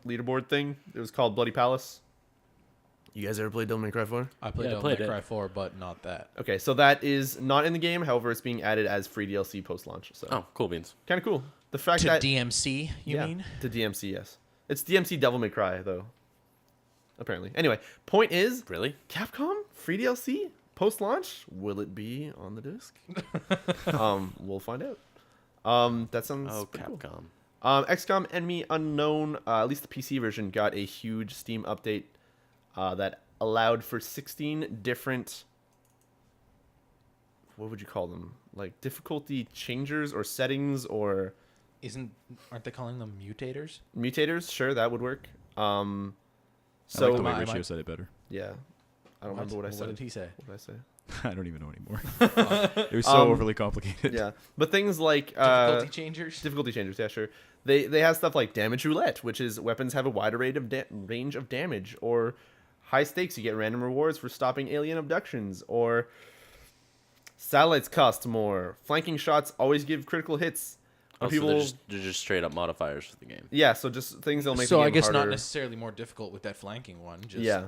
leaderboard thing. It was called Bloody Palace. You guys ever played Devil May Cry 4? I played Devil May Cry 4, but not that. Okay, so that is not in the game. However, it's being added as free DLC post-launch. So Oh, cool beans. kind of cool. The fact To that DMC, you yeah, mean? to DMC, yes, it's DMC Devil May Cry though. Apparently. Anyway, point is, Really? Capcom free DLC post-launch. Will it be on the disc? We'll find out. That sounds Oh, pretty cool. Capcom. XCOM Enemy Unknown, at least the PC version, got a huge Steam update that allowed for 16 different, what would you call them? Like difficulty changers or settings or Aren't they calling them mutators? mutators? Sure, that would work. I So like the way Am I- Riccio said it better. yeah, I don't remember what I said. What did he say? What did I say? I don't even know anymore. It was so overly complicated. Yeah, but things like Difficulty changers? difficulty changers, yeah, sure. They have stuff like damage roulette, which is weapons have a wider range of damage, or high stakes, you get random rewards for stopping alien abductions, or satellites cost more. Flanking shots always give critical hits. When Oh, so they're just straight up modifiers for the game. yeah, so just things that'll make So the game I guess harder. not necessarily more difficult with that flanking one. Just Yeah,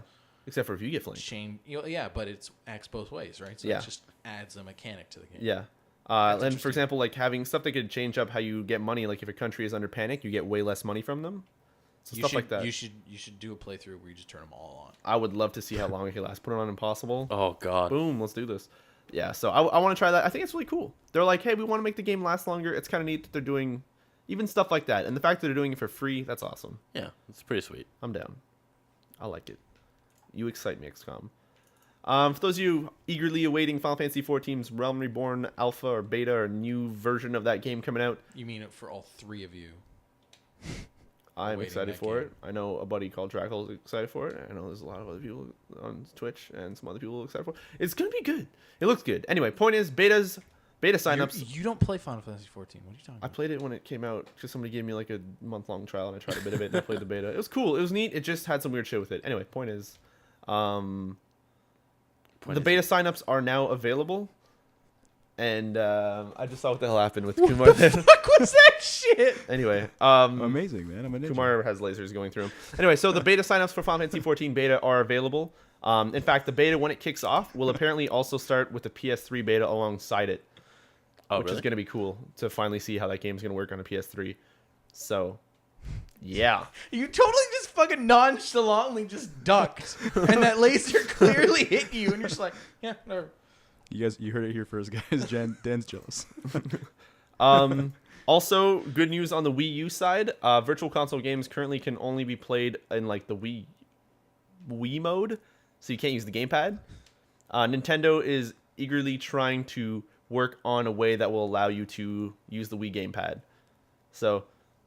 except for if you get flanked. yeah, but it's acts both ways, right? So Yeah. it just adds a mechanic to the game. Yeah. That's And for interesting. example, like having stuff that could change up how you get money. Like if a country is under panic, you get way less money from them. So stuff like that. You should do a playthrough where you just turn them all on. I would love to see how long it can last. Put it on Impossible. Oh God. Boom, let's do this. Yeah, so I want to try that. I think it's really cool. They're like, hey, we want to make the game last longer. It's kind of neat that they're doing even stuff like that. And the fact that they're doing it for free, that's awesome. Yeah, it's pretty sweet. I'm down. I like it. You excite me, XCOM. For those of you eagerly awaiting Final Fantasy XIV's Realm Reborn alpha or beta or new version of that game coming out, You mean it for all three of you? I'm Awaiting excited that for game. it. I know a buddy called Drackle is excited for it. I know there's a lot of other people on Twitch and some other people excited for it. It's going to be good. It looks good. Anyway, point is, beta signups. You don't play Final Fantasy 14. What are you talking I about? played played it when it came out because somebody gave me like a month-long trial and I tried a bit of it and I played the beta. It was cool. It was neat. It just had some weird shit with it. Anyway, point is, the beta signups are now available. And I just saw what the hell happened with Kumar. What the fuck was that shit? Anyway, Amazing, man. I'm a ninja. Kumar has lasers going through him. Anyway, so the beta signups for Final Fantasy 14 beta are available. In fact, the beta, when it kicks off, will apparently also start with the PS3 beta alongside it, Oh, which really? is going to be cool to finally see how that game's going to work on a PS3. So, yeah. You totally just fucking nonchalantly just ducked, and that laser clearly hit you, and you're just like, yeah, whatever. You heard it here first, guys. Dan's jealous. Also, good news on the Wii U side. Virtual console games currently can only be played in like the Wii mode, so you can't use the gamepad. Nintendo is eagerly trying to work on a way that will allow you to use the Wii gamepad. So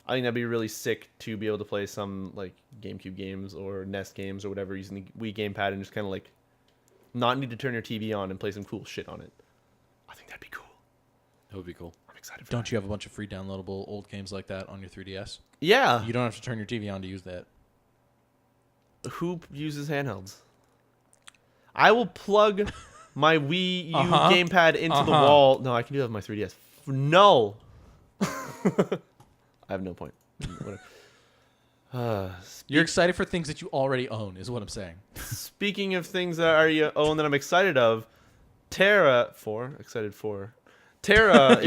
I think that'd be really sick to be able to play some like GameCube games or NES games or whatever using the Wii gamepad and just kind of like not need to turn your TV on and play some cool shit on it. I think that'd be cool. That would be cool. I'm excited for Don't that. you have a bunch of free downloadable old games like that on your 3DS? Yeah. You don't have to turn your TV on to use that. Who uses handhelds? I will plug my Wii U Uh-huh. gamepad into the Uh-huh. wall. No, I can do that with my 3DS. No. I have no point. Whatever. You're excited for things that you already own, is what I'm saying. Speaking of things that I already own that I'm excited of, Terra is You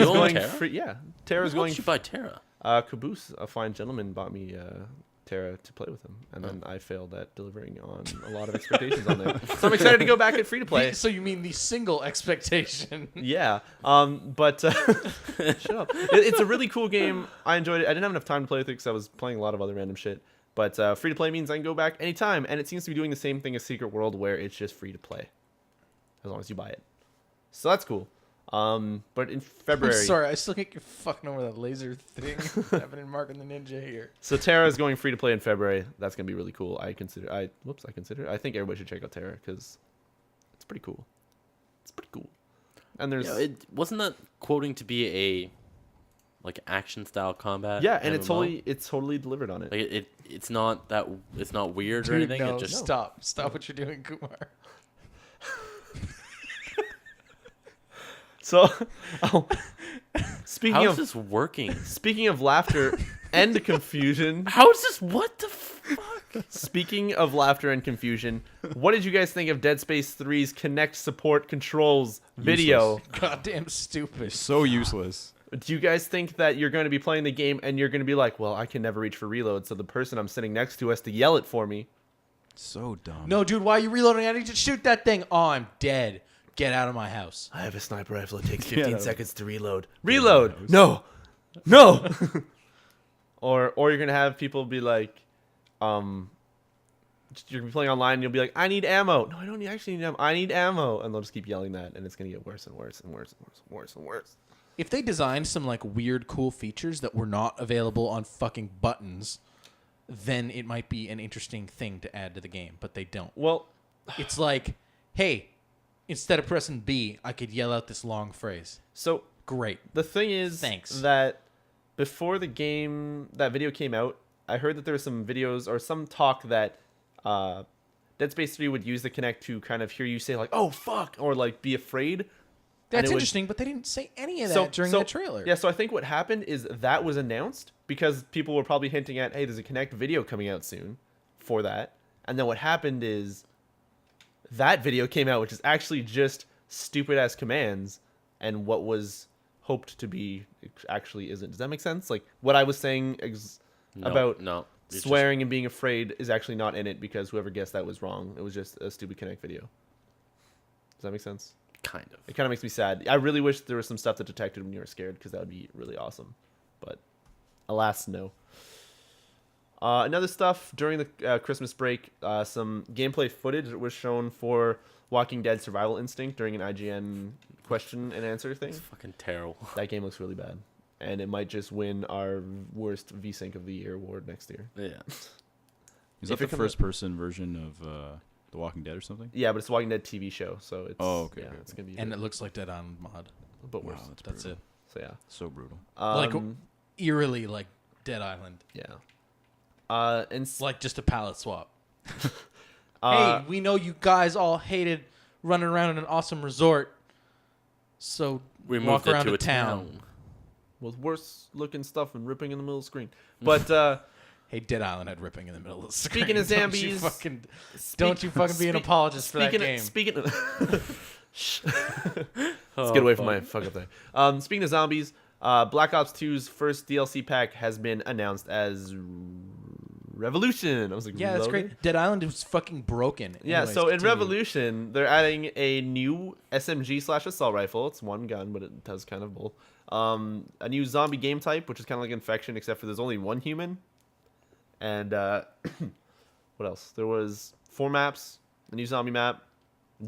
own going Terra? free. Yeah, Terra's Why going. don't you buy Terra? Caboose, a fine gentleman, bought me Terra to play with him, and then I failed at delivering on a lot of expectations on there. So I'm excited to go back at free to play. So you mean the single expectation? Yeah, but shut up. It's a really cool game. I enjoyed it. I didn't have enough time to play with it because I was playing a lot of other random shit. But free to play means I can go back anytime, and it seems to be doing the same thing as Secret World, where it's just free to play. as long as you buy it. So that's cool. But in February, I'm sorry, I still think you're fucking over that laser thing. Devin and Mark and the Ninja here. so Terra is going free to play in February. That's gonna be really cool. I think everybody should check out Terra because it's pretty cool. It's pretty cool. And there's it wasn't that quoting to be a like action style combat. yeah, and MMO? it's totally delivered on it. Like it's not weird or Dude, anything. no, It just stop what you're doing, Kumar. So, speaking how is of this working? speaking of laughter and confusion, How is this? What the fuck? speaking of laughter and confusion, what did you guys think of Dead Space 3's Kinect support controls video? Goddamn stupid. So useless. Do you guys think that you're going to be playing the game and you're going to be like, well, I can never reach for reload, so the person I'm sitting next to has to yell it for me? So dumb. No, dude, why are you reloading? I need to shoot that thing. Oh, I'm dead. Get out of my house. I have a sniper rifle. It takes Yeah. 15 seconds to reload. Reload! No! No! Or you're going to have people be like, you're going to be playing online and you'll be like, I need ammo. No, I don't actually need ammo. I need ammo. And they'll just keep yelling that, and it's going to get worse and worse and worse and worse and worse and worse. If they designed some like weird, cool features that were not available on fucking buttons, then it might be an interesting thing to add to the game. But they don't. Well, It's like, hey, instead of pressing B, I could yell out this long phrase. so Great. the thing is Thanks. that before that video came out, I heard that there was some videos or some talk that Dead Space 3 would use the Kinect to kind of hear you say like, oh, fuck, or like be afraid. That's it would- interesting, but they didn't say any of that during the trailer. Yeah, so I think what happened is that was announced because people were probably hinting at, hey, there's a Kinect video coming out soon for that. And then what happened is that video came out, which is actually just stupid-ass commands, and what was hoped to be actually isn't. Does that make sense? Like, what I was saying about no. It's swearing and being afraid is actually not in it because whoever guessed that was wrong. It was just a stupid Kinect video. Does that make sense? just kind of. It kind of makes me sad. I really wish there was some stuff that detected when you were scared because that would be really awesome. But alas, no. Another stuff during the Christmas break, some gameplay footage was shown for Walking Dead Survival Instinct during an IGN question and answer thing. It's fucking terrible. That game looks really bad. And it might just win our worst VSync of the year award next year. Yeah. Is If that it the comes first-person version of The Walking Dead or something? Yeah, but it's a Walking Dead TV show, so it's okay, yeah, okay, it's gonna be And it looks like Dead Island mod. but worse. Wow, That's brutal. it. So yeah, So brutal. Like eerily like Dead Island. yeah. Like just a palette swap. Uh, Hey, we know you guys all hated running around in an awesome resort. So We walk moved it around to a a town. with worse looking stuff and ripping in the middle of the screen. But Hey, Dead Island had ripping in the middle of the screen. Speaking of Don't you zombies- fucking, don't you fucking be an apologist for that game. Speaking of, Shh. Let's get away from my fuck up there. Speaking of zombies, Black Ops 2's first DLC pack has been announced as Revolution. I was like, Yeah, that's Reloaded? great. Dead Island was fucking broken. Yeah, Anyways, so in continue. Revolution, they're adding a new SMG/assault rifle. It's one gun, but it does kind of both. A new zombie game type, which is kind of like Infection, except for there's only one human. And what else? There was 4 maps, a new zombie map,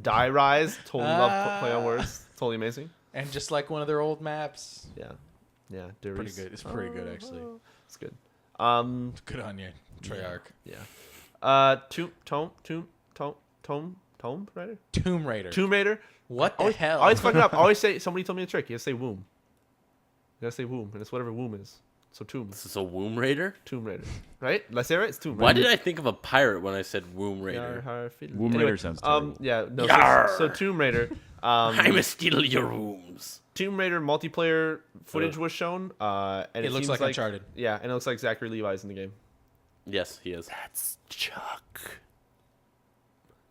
Die Rise. Totally love play on words. Totally amazing. And just like one of their old maps. Yeah, yeah. Pretty good. It's pretty good, actually. It's good. Good on you, Treyarch. Yeah. Tomb Raider. Tomb Raider. Tomb Raider. What the Always, hell? always fuck it up. Always say somebody told me a trick. You gotta say womb. You gotta say womb, and it's whatever womb is. So tomb. This is a Womb Raider? Tomb Raider. Right? Did I say it right? It's Tomb Raider. Why did I think of a pirate when I said Womb Raider? Womb Raider sounds terrible. Yeah, no. Yarr. So Tomb Raider. I'ma steal your wombs. Tomb Raider multiplayer footage was shown. And It looks seems like Uncharted. Yeah, and it looks like Zachary Levi's in the game. Yes, he is. That's Chuck.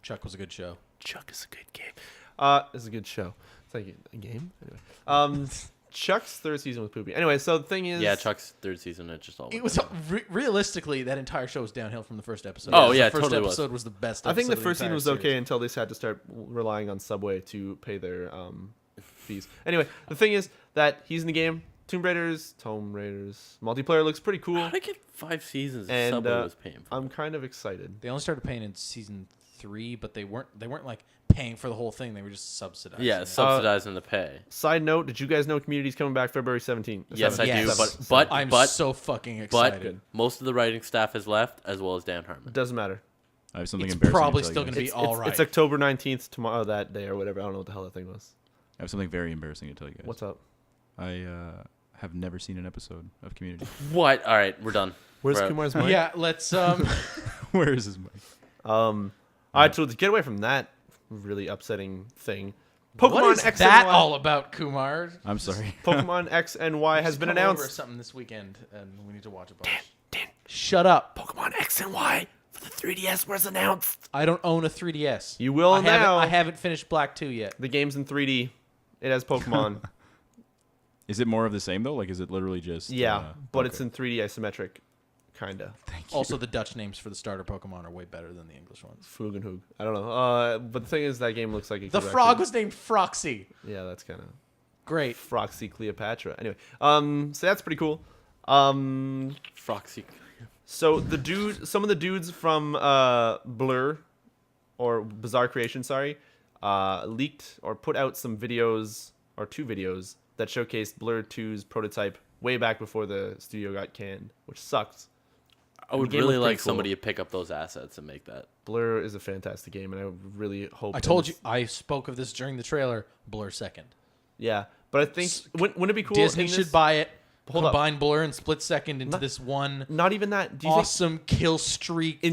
Chuck was a good show. Chuck is a good game. It's a good show. It's like a game. Anyway. Chuck's third season was poopy. Anyway, so the thing is, Yeah, Chuck's third season. It just all. It was realistically that entire show was downhill from the first episode. Oh, yeah, the first totally was. episode was the best. I think the episode of first season entire was series. okay until they had to start relying on Subway to pay their fees. Anyway, the thing is that he's in the game. Tomb Raiders multiplayer looks pretty cool. How did I get 5 seasons if And Subway was paying for I'm kind of excited. They only started paying in season 3, but they weren't like paying for the whole thing. They were just subsidizing. Yeah, it. subsidizing the pay. Side note: did you guys know Community's coming back February 17th? Yes, I Yes. do. But I'm but so fucking but excited. most of the writing staff has left, as well as Dan Harmon. It doesn't matter. I have something It's embarrassing. probably to tell still you gonna guys. be all right. It's October 19th tomorrow, that day or whatever. I don't know what the hell that thing was. I have something very embarrassing to tell you guys. What's up? I have never seen an episode of Community. What? All right, we're done. Where's We're out. Kumar's mic? Yeah, let's Where is his mic? All right, so to get away from that really upsetting thing, what Pokemon is X that and Y. all about, Kumar? I'm sorry. Pokemon X and Y has Just been come over announced. something this weekend, and we need to watch a bunch. Shut up! Pokemon X and Y for the 3DS was announced. I don't own a 3DS. You will I now. I haven't finished Black 2 yet. The game's in 3D. It has Pokemon. Is it more of the same though? Like, is it literally just? Yeah, but okay. it's in 3D isometric, kinda. Thank you. Also, the Dutch names for the starter Pokemon are way better than the English ones. Foog and Hoog. I don't know. But the thing is, that game looks like it The could frog actually- was named Froxy. Yeah, that's kind of Great. Froxy Cleopatra. Anyway, so that's pretty cool. Froxy. So some of the dudes from Blur, or Bizarre Creation, sorry, leaked or put out some videos, or 2 videos, that showcased Blur 2's prototype way back before the studio got canned, which sucks. I would The game really looked pretty like cool. somebody to pick up those assets and make that. Blur is a fantastic game, and I really hope... I told you. I spoke of this during the trailer. Blur second. Yeah, but I think... Wouldn't it be cool Disney in should this- buy it. Hold up. Combine Blur and Split Second into Not- this one Not even that. Do you think... awesome kill streak,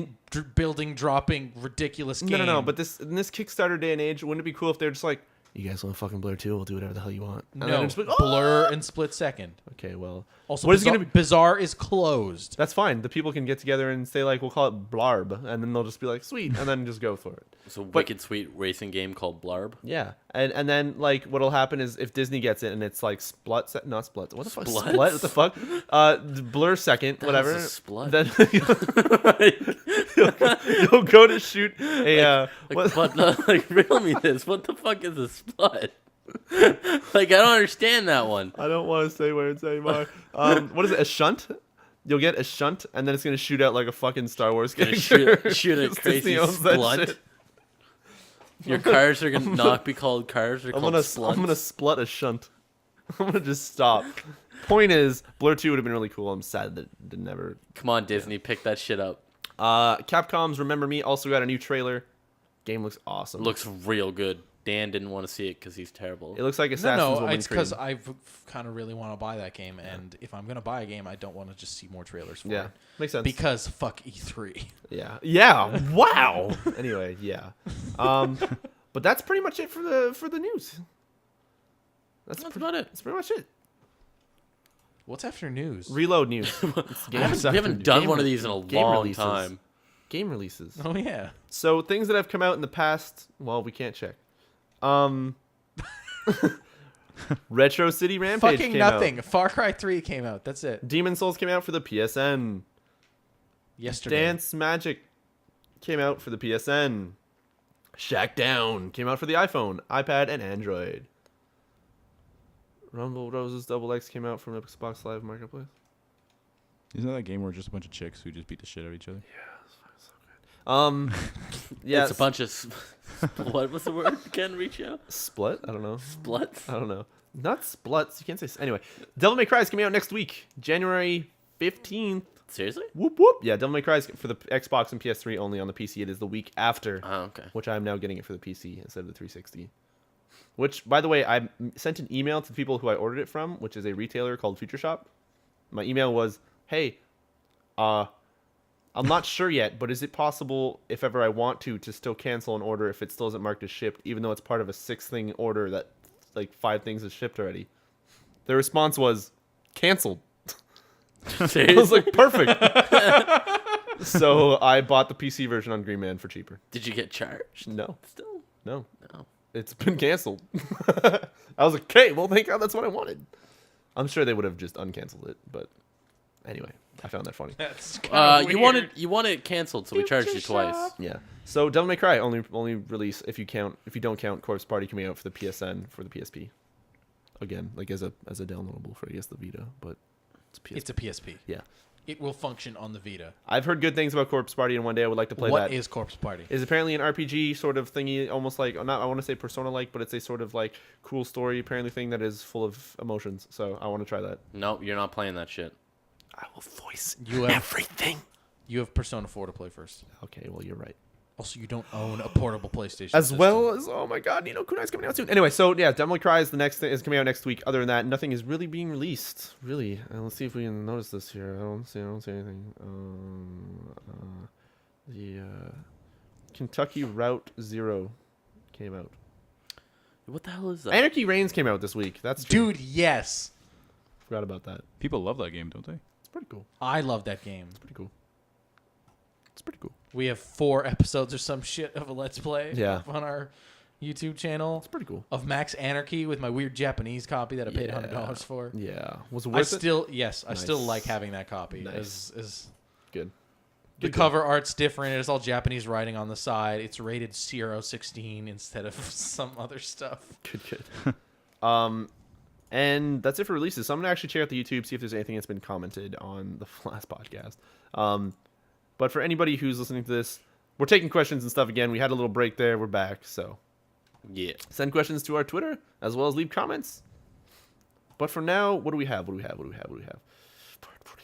building, dropping, ridiculous game. No. But in this Kickstarter day and age, wouldn't it be cool if they're just like, you guys want fucking Blur 2? We'll do whatever the hell you want. And then no, it's like, Blur and Split Second. Okay, well, Also, what is it Bizarre, gonna be? Bizarre is closed. That's fine. The people can get together and say like, we'll call it Blarb, and then they'll just be like, sweet, and then just go for it. It's a wicked sweet racing game called Blarb. Yeah, and then like what'll happen is if Disney gets it and it's like not Splut. What the fuck? Spluts? Splut? What the fuck? Blur second, The whatever. hell's a Splut? Then you'll go to shoot a Like, riddle me this. What the fuck is a Splut? Like, I don't understand that one. I don't want to say words anymore. What is it? A shunt? You'll get a shunt, and then it's gonna shoot out like a fucking Star Wars Gonna character. shoot a 'Cause crazy Disney owns that Splut. shit. Your cars are gonna not be called cars. They're I'm called gonna Sluts. splut a shunt. I'm gonna just stop. Point is, Blur 2 would have been really cool. I'm sad that it never. Come on, Disney, pick that shit up. Capcom's Remember Me also got a new trailer. Game looks awesome. Looks real good. Dan didn't want to see it because he's terrible. It looks like Assassin's No, Woman it's because Creed. I kind of really want to buy that game, and if I'm gonna buy a game, I don't want to just see more trailers for Yeah, it. makes sense. Because fuck E3. Yeah. Wow. Anyway, yeah. But that's pretty much it for the news. That's about it. That's pretty much it. What's after news? Reload news. We haven't done one of these in a long time. Game releases. Oh yeah. So things that have come out in the past. Well, we can't check. Retro City Rampage Fucking came nothing. out. Far Cry 3 came out. That's it. Demon Souls came out for the PSN. Yesterday. Dance Magic came out for the PSN. Shack Down came out for the iPhone, iPad, and Android. Rumble Roses Double X came out from Xbox Live Marketplace. Isn't that a game where just a bunch of chicks who just beat the shit out of each other? Yeah, It's a bunch of. What was the word again, Riccio? Split? I don't know. Spluts? I don't know. Not splutz. You can't say. Anyway, Devil May Cry is coming out next week, January 15th. Seriously? Whoop whoop. Yeah, Devil May Cry is for the Xbox and PS3 only. On the PC, it is the week after, Oh, okay. which I'm now getting it for the PC instead of the 360. Which, by the way, I sent an email to the people who I ordered it from, which is a retailer called Future Shop. My email was, "Hey, I'm not sure yet, but is it possible, if ever I want to still cancel an order if it still isn't marked as shipped, even though it's part of a 6-thing order that, like, 5 things is shipped already?" The response was, "Canceled." I was like, perfect. So I bought the PC version on Green Man for cheaper. Did you get charged? No, Still? no, No. it's been canceled. I was like, okay, well, thank God, that's what I wanted. I'm sure they would have just uncanceled it, but anyway, I found that funny. That's You wanted it canceled, so we charged you twice. Yeah. So Devil May Cry only release if you don't count Corpse Party coming out for the PSN for the PSP. Again, like as a downloadable for I guess the Vita, but it's PSP. It's a PSP. Yeah. it will function on the Vita. I've heard good things about Corpse Party, and one day I would like to play that. What is Corpse Party? Is apparently an RPG sort of thingy, almost like, not I want to say Persona-like, but it's a sort of like cool story apparently thing that is full of emotions. So I want to try that. Nope, you're not playing that shit. I will voice everything. You have Persona 4 to play first. Okay, well, you're right. Also, you don't own a portable PlayStation As system. well as, oh my god, Nino Kunai's coming out soon. Anyway, so yeah, Devil May Cry is the next thing, is coming out next week. Other than that, nothing is really being released. Really. Let's see if we can notice this here. I don't see anything. The Kentucky Route Zero came out. What the hell is that? Anarchy Reigns came out this week. That's true. Dude, yes. Forgot about that. People love that game, don't they? It's pretty cool. I love that game. It's pretty cool. It's pretty cool. We have 4 episodes or some shit of a Let's Play Yeah. on our YouTube channel It's pretty cool. of Max Anarchy with my weird Japanese copy that I paid $100 for. Yeah. Was it I worth it? still Nice. like having that copy. Nice. Is Good. the Good cover art's different. It's all Japanese writing on the side. It's rated 016 instead of some other stuff. Good. And that's it for releases. So I'm gonna actually check out the YouTube, see if there's anything that's been commented on the last podcast. But for anybody who's listening to this, we're taking questions and stuff again. We had a little break there. We're back. So Yeah. send questions to our Twitter as well as leave comments. But for now, what do we have?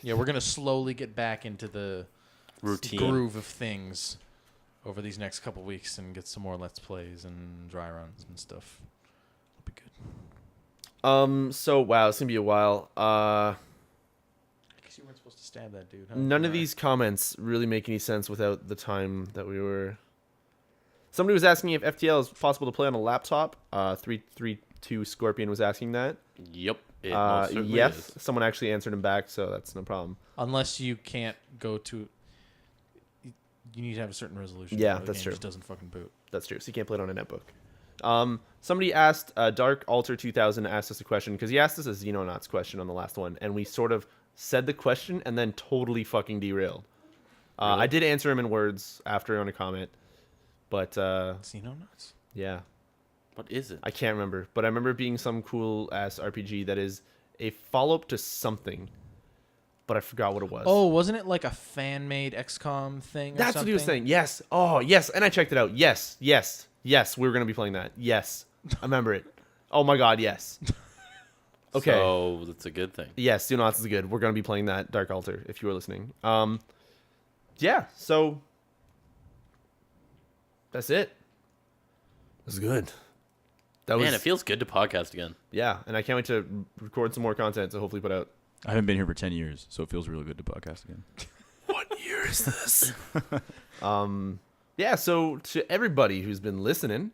Yeah, we're gonna slowly get back into the Routine. groove of things over these next couple weeks and get some more Let's Plays and dry runs and stuff. It'll be good. So wow, it's gonna be a while. I guess you weren't supposed to stab that dude. Huh? None of Alright. these comments really make any sense without the time that we were. Somebody was asking if FTL is possible to play on a laptop. 332 Scorpion was asking that. Yep. It most certainly Yes, is. someone actually answered him back, so that's no problem. Unless you can't go to. You need to have a certain resolution. Yeah, or the that's game true. Just doesn't fucking boot. That's true. So you can't play it on a netbook. Somebody asked, Dark Alter 2000 asked us a question because he asked us a Xenonauts question on the last one, and we sort of said the question and then totally fucking derailed. Really? I did answer him in words after on a comment, but Xenonauts? yeah, What is it? I can't remember. But I remember it being some cool ass RPG that is a follow up to something, but I forgot what it was. Oh, wasn't it like a fan made XCOM thing? Or That's what he was something? saying. Yes. Oh, yes. And I checked it out. Yes. Yes. Yes. We were going to be playing that. Yes. I remember it. Oh my God. Yes. Okay. So that's a good thing. Yes. Xenonauts is good. We're going to be playing that Dark Altar if you were listening. Yeah. So that's it. That's good. That was, Man, it feels good to podcast again. yeah. And I can't wait to record some more content to hopefully put out. I haven't been here for 10 years, so it feels really good to podcast again. What year is this? Yeah, so to everybody who's been listening,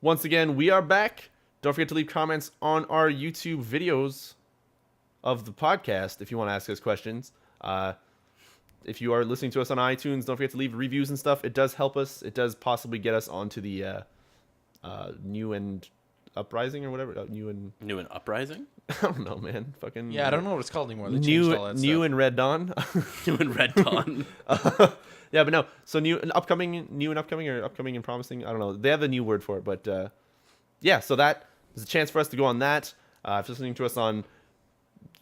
once again, we are back. Don't forget to leave comments on our YouTube videos of the podcast if you want to ask us questions. If you are listening to us on iTunes, don't forget to leave reviews and stuff. It does help us. It does possibly get us onto the New and Uprising or whatever. New and New and Uprising? I don't know, man. Fucking Yeah, I don't know what it's called anymore. They changed all that New stuff. and Red Dawn. New and Red Dawn. Yeah, but no. So new and upcoming and promising. I don't know. They have a new word for it, but yeah. So that is a chance for us to go on that. If you're listening to us on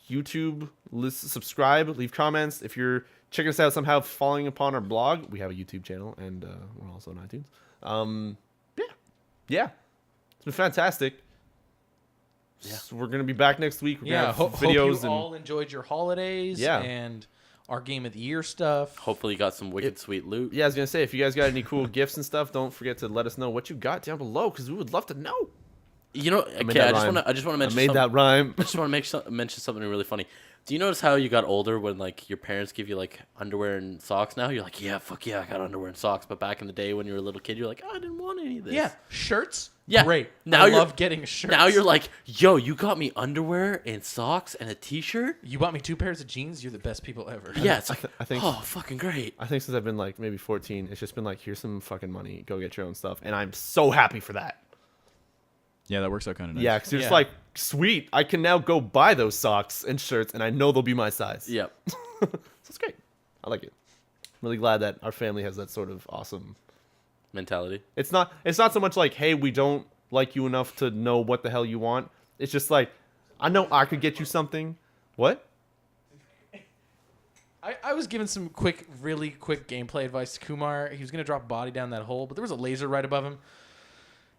YouTube, subscribe, leave comments. If you're checking us out somehow, following upon our blog, we have a YouTube channel, and we're also on iTunes. Yeah. It's been fantastic. Yeah. So we're gonna be back next week. We're Yeah, gonna have hope videos you and all enjoyed your holidays Yeah. and our Game of the Year stuff. Hopefully you got some wicked sweet loot. yeah. I was gonna say, if you guys got any cool gifts and stuff, don't forget to let us know what you got down below because we would love to know. You know, made okay, that I just rhyme. want to I mention made that rhyme. I just want to mention something really funny. Do you notice how you got older when like your parents give you like underwear and socks now? You're like, yeah, fuck yeah, I got underwear and socks. But back in the day when you were a little kid, you're like, oh, I didn't want any of this. Yeah, shirts. Yeah. Great. Now I you're- love getting shirts. Now you're like, yo, you got me underwear and socks and a t-shirt? you bought me 2 pairs of jeans. You're the best people ever. Yeah, it's like, I think oh, fucking great. I think since I've been like maybe 14, it's just been like, here's some fucking money, go get your own stuff, and I'm so happy for that. Yeah, that works out kind of nice. Yeah, because you're just Yeah. like, sweet, I can now go buy those socks and shirts, and I know they'll be my size. Yep. So it's great. I like it. I'm really glad that our family has that sort of awesome. Mentality. It's not so much like, hey, we don't like you enough to know what the hell you want. It's just like, I know I could get you something. What? I was giving some really quick gameplay advice to Kumar. He was going to drop a body down that hole, but there was a laser right above him.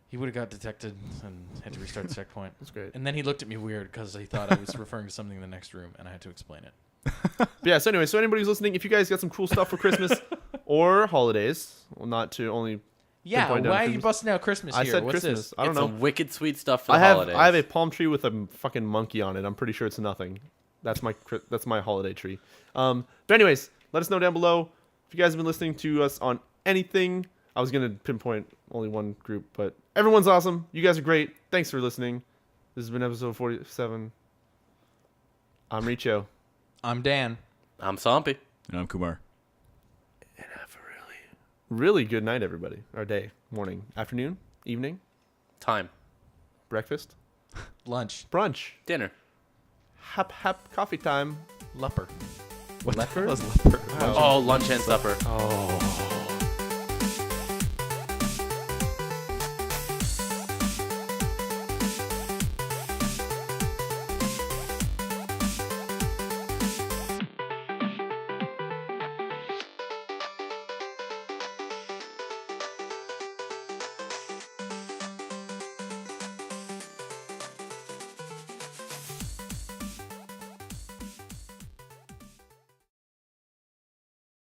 He would have got detected and had to restart the checkpoint. That's great. And then he looked at me weird because he thought I was referring to something in the next room, and I had to explain it. But yeah, so anyway, so anybody who's listening, if you guys got some cool stuff for Christmas or holidays, well, not to only Yeah, pinpoint down why are you Christmas. busting out Christmas I here? said What's Christmas. this? I don't It's know. some wicked sweet stuff for I the have holidays. I have a palm tree with a fucking monkey on it. I'm pretty sure it's nothing. That's my holiday tree. But anyways, let us know down below if you guys have been listening to us on anything. I was gonna pinpoint only one group, but everyone's awesome. You guys are great. Thanks for listening. This has been episode 47. I'm Riccio. I'm Dan. I'm Sompy. And I'm Kumar. And have a really good night, everybody. Or day, morning, afternoon, evening, Time. breakfast, Lunch. brunch, Dinner. hap coffee time. Leper. Leopard? That was leper. Wow. Oh, lunch and supper. Oh.